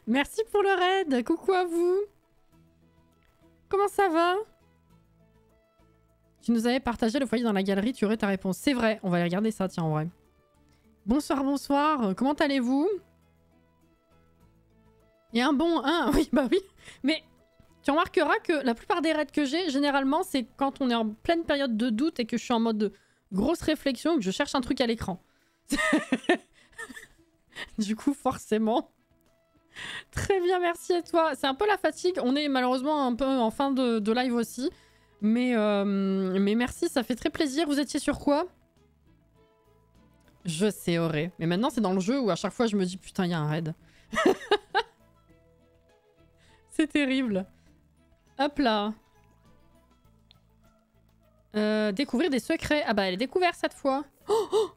Merci pour le raid. Coucou à vous. Comment ça va? Tu nous avais partagé le foyer dans la galerie, tu aurais ta réponse. C'est vrai, on va aller regarder ça, tiens, en vrai. Bonsoir, bonsoir. Comment allez-vous? Il y a un bon... oui, bah oui. Mais tu remarqueras que la plupart des raids que j'ai, généralement, c'est quand on est en pleine période de doute et que je suis en mode de grosse réflexion, que je cherche un truc à l'écran. Du coup, forcément. Très bien, merci à toi. C'est un peu la fatigue. On est malheureusement un peu en fin de live aussi. Mais merci, ça fait très plaisir. Vous étiez sur quoi? Je sais, Auré. Mais maintenant, c'est dans le jeu où à chaque fois, je me dis putain, il y a un raid. C'est terrible. Hop là. Découvrir des secrets. Ah bah, elle est découverte cette fois. Oh, oh,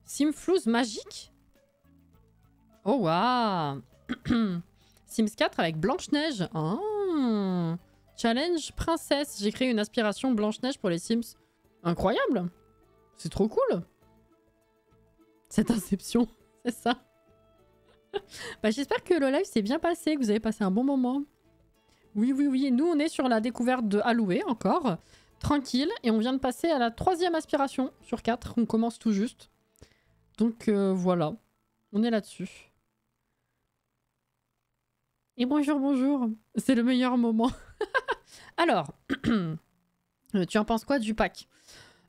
Simflouz magique? Oh waouh. Sims 4 avec Blanche-Neige. Oh. Challenge princesse. J'ai créé une aspiration Blanche-Neige pour les Sims. Incroyable. C'est trop cool. Cette inception. C'est ça. Bah, j'espère que le live s'est bien passé, que vous avez passé un bon moment. Oui, oui, oui. Nous, on est sur la découverte de Aloué encore. Tranquille. Et on vient de passer à la 3e aspiration sur 4. On commence tout juste. Donc voilà, on est là-dessus. Et bonjour, bonjour. C'est le meilleur moment. Alors, tu en penses quoi du pack?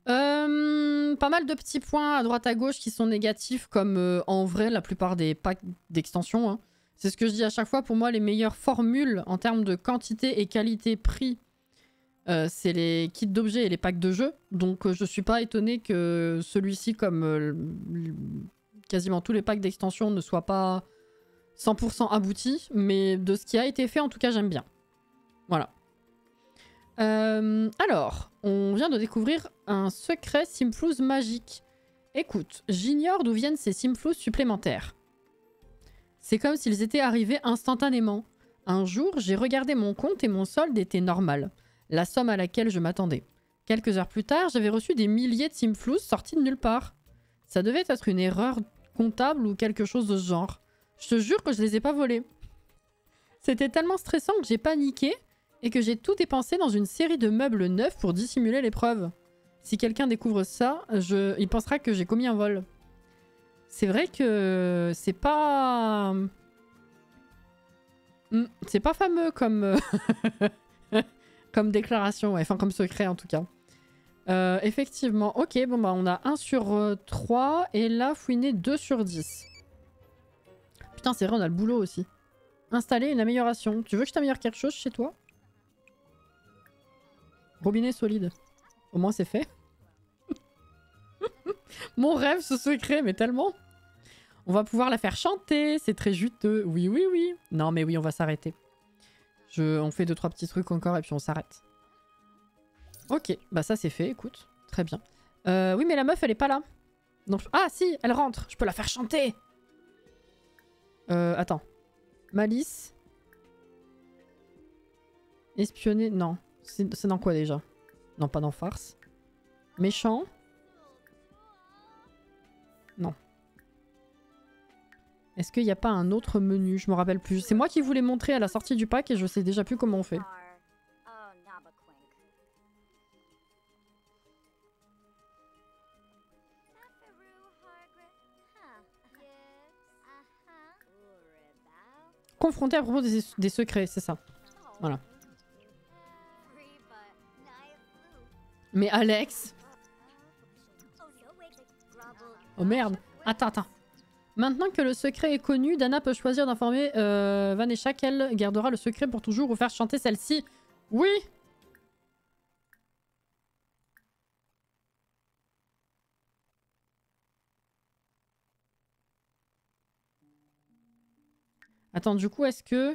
Pas mal de petits points à droite à gauche qui sont négatifs, comme en vrai la plupart des packs d'extension. Hein. C'est ce que je dis à chaque fois. Pour moi, les meilleures formules en termes de quantité et qualité prix, c'est les kits d'objets et les packs de jeux. Donc je suis pas étonné que celui-ci, comme quasiment tous les packs d'extension, ne soit pas 100% abouti. Mais de ce qui a été fait, en tout cas, j'aime bien. Voilà. Alors, on vient de découvrir un secret Simflouz magique. Écoute, j'ignore d'où viennent ces Simflouz supplémentaires. C'est comme s'ils étaient arrivés instantanément. Un jour, j'ai regardé mon compte et mon solde était normal. La somme à laquelle je m'attendais. Quelques heures plus tard, j'avais reçu des milliers de Simflouz sortis de nulle part. Ça devait être une erreur comptable ou quelque chose de ce genre. Je te jure que je les ai pas volés. C'était tellement stressant que j'ai paniqué et que j'ai tout dépensé dans une série de meubles neufs pour dissimuler l'épreuve. Si quelqu'un découvre ça, il pensera que j'ai commis un vol. C'est vrai que c'est pas... C'est pas fameux comme... comme déclaration, ouais. Enfin comme secret en tout cas. Effectivement, ok, bon bah on a 1 sur 3 et là fouiner 2 sur 10. Putain c'est vrai, on a le boulot aussi. Installer une amélioration. Tu veux que je t'améliore quelque chose chez toi? Robinet solide. Au moins c'est fait. Mon rêve ce secret, mais tellement. On va pouvoir la faire chanter, c'est très juteux. Oui, oui, oui. Non mais oui, on va s'arrêter. On fait 2-3 petits trucs encore et puis on s'arrête. Ok, bah ça c'est fait, écoute. Très bien. Oui, mais la meuf, elle est pas là. Donc... Ah si, elle rentre. Je peux la faire chanter. Attends. Malice. Espionner. Non. C'est dans quoi déjà? Non, pas dans farce. Méchant. Non. Est-ce qu'il n'y a pas un autre menu? Je me rappelle plus. C'est moi qui voulais montrer à la sortie du pack et je sais déjà plus comment on fait. Confronter à propos des secrets, c'est ça. Voilà. Mais Alex, Oh merde. Attends. Maintenant que le secret est connu, Dana peut choisir d'informer Vanessa qu'elle gardera le secret pour toujours ou faire chanter celle-ci. Oui. Attends, du coup, est-ce que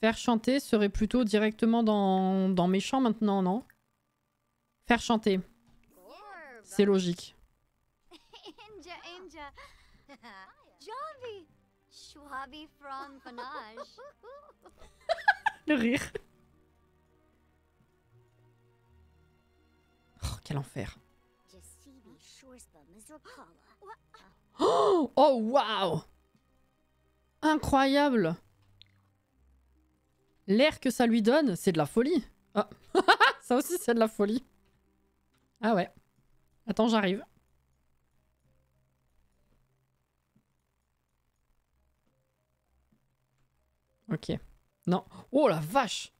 faire chanter serait plutôt directement dans mes chants maintenant, non? Faire chanter. C'est logique. Le rire. Oh, quel enfer. Oh, oh waouh! Incroyable! L'air que ça lui donne, c'est de la folie. Ah. Ça aussi, c'est de la folie. Ah ouais. Attends, j'arrive. Ok. Non. Oh la vache!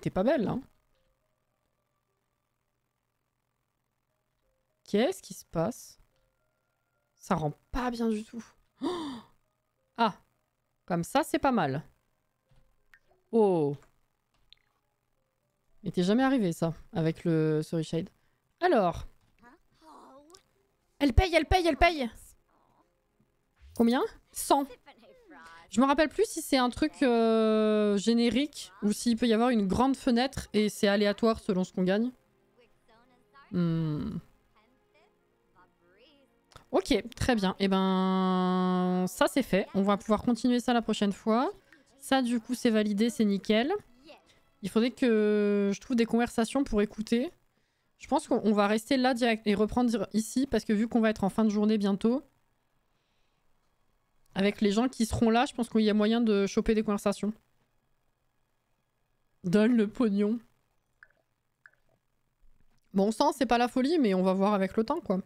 T'es pas belle, hein? Qu'est-ce qui se passe? Ça rend pas bien du tout. Oh, ah! Comme ça, c'est pas mal. Oh! Il t'est jamais arrivé, ça, avec le Sorry Shade. Alors. Elle paye, elle paye, elle paye! Combien? 100. Je me rappelle plus si c'est un truc générique ou s'il peut y avoir une grande fenêtre et c'est aléatoire selon ce qu'on gagne. Ok, très bien. Et ben ça c'est fait. On va pouvoir continuer ça la prochaine fois. Ça du coup c'est validé, c'est nickel. Il faudrait que je trouve des conversations pour écouter. Je pense qu'on va rester là direct et reprendre ici parce que vu qu'on va être en fin de journée bientôt, avec les gens qui seront là, je pense qu'il y a moyen de choper des conversations. Donne le pognon. Bon sang, c'est pas la folie, mais on va voir avec le temps, quoi.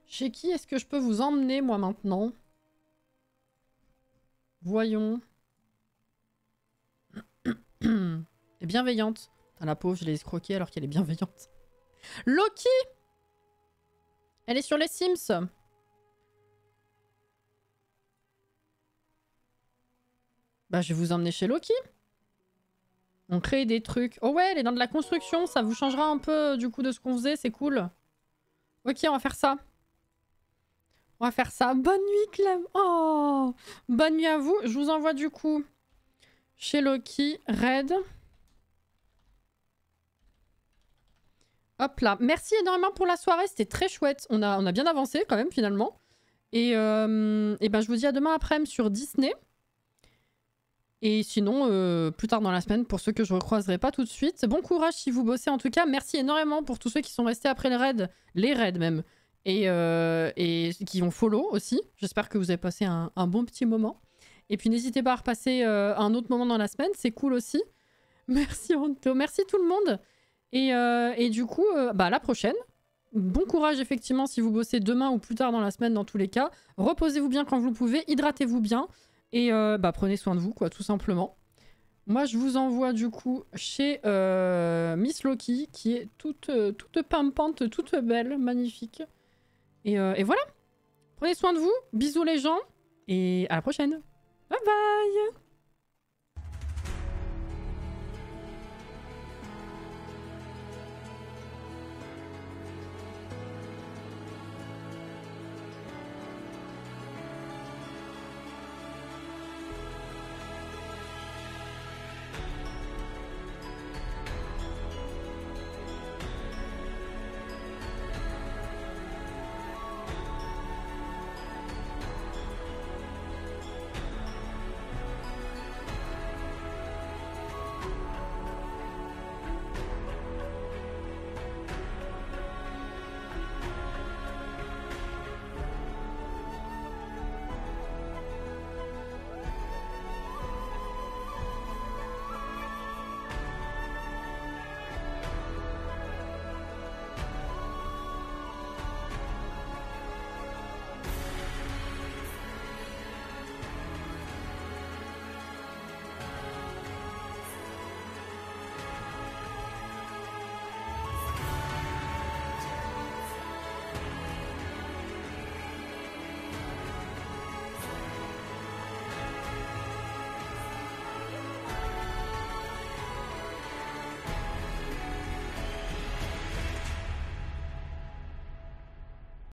Chez qui est-ce que je peux vous emmener, moi, maintenant? Voyons. Elle est bienveillante. Putain, la pauvre, je l'ai escroquée alors qu'elle est bienveillante. Loki! Elle est sur les Sims. Bah, je vais vous emmener chez Loki. On crée des trucs. Oh ouais, elle est dans de la construction. Ça vous changera un peu du coup de ce qu'on faisait. C'est cool. Ok, on va faire ça. On va faire ça. Bonne nuit, Clem. Oh, bonne nuit à vous. Je vous envoie du coup chez Loki. Raid. Hop là. Merci énormément pour la soirée. C'était très chouette. On a bien avancé quand même finalement. Et ben, je vous dis à demain après-midi sur Disney. Et sinon, plus tard dans la semaine, pour ceux que je ne recroiserai pas tout de suite. Bon courage si vous bossez en tout cas. Merci énormément pour tous ceux qui sont restés après les raids même. Et qui ont follow aussi. J'espère que vous avez passé un bon petit moment. Et puis n'hésitez pas à repasser un autre moment dans la semaine. C'est cool aussi. Merci Anto. Merci tout le monde. Et du coup, bah, à la prochaine. Bon courage effectivement si vous bossez demain ou plus tard dans la semaine dans tous les cas. Reposez-vous bien quand vous le pouvez. Hydratez-vous bien. Et bah, prenez soin de vous, quoi, tout simplement. Moi, je vous envoie, du coup, chez Miss Loki, qui est toute pimpante, toute belle, magnifique. Et voilà. Prenez soin de vous. Bisous les gens. Et à la prochaine. Bye bye.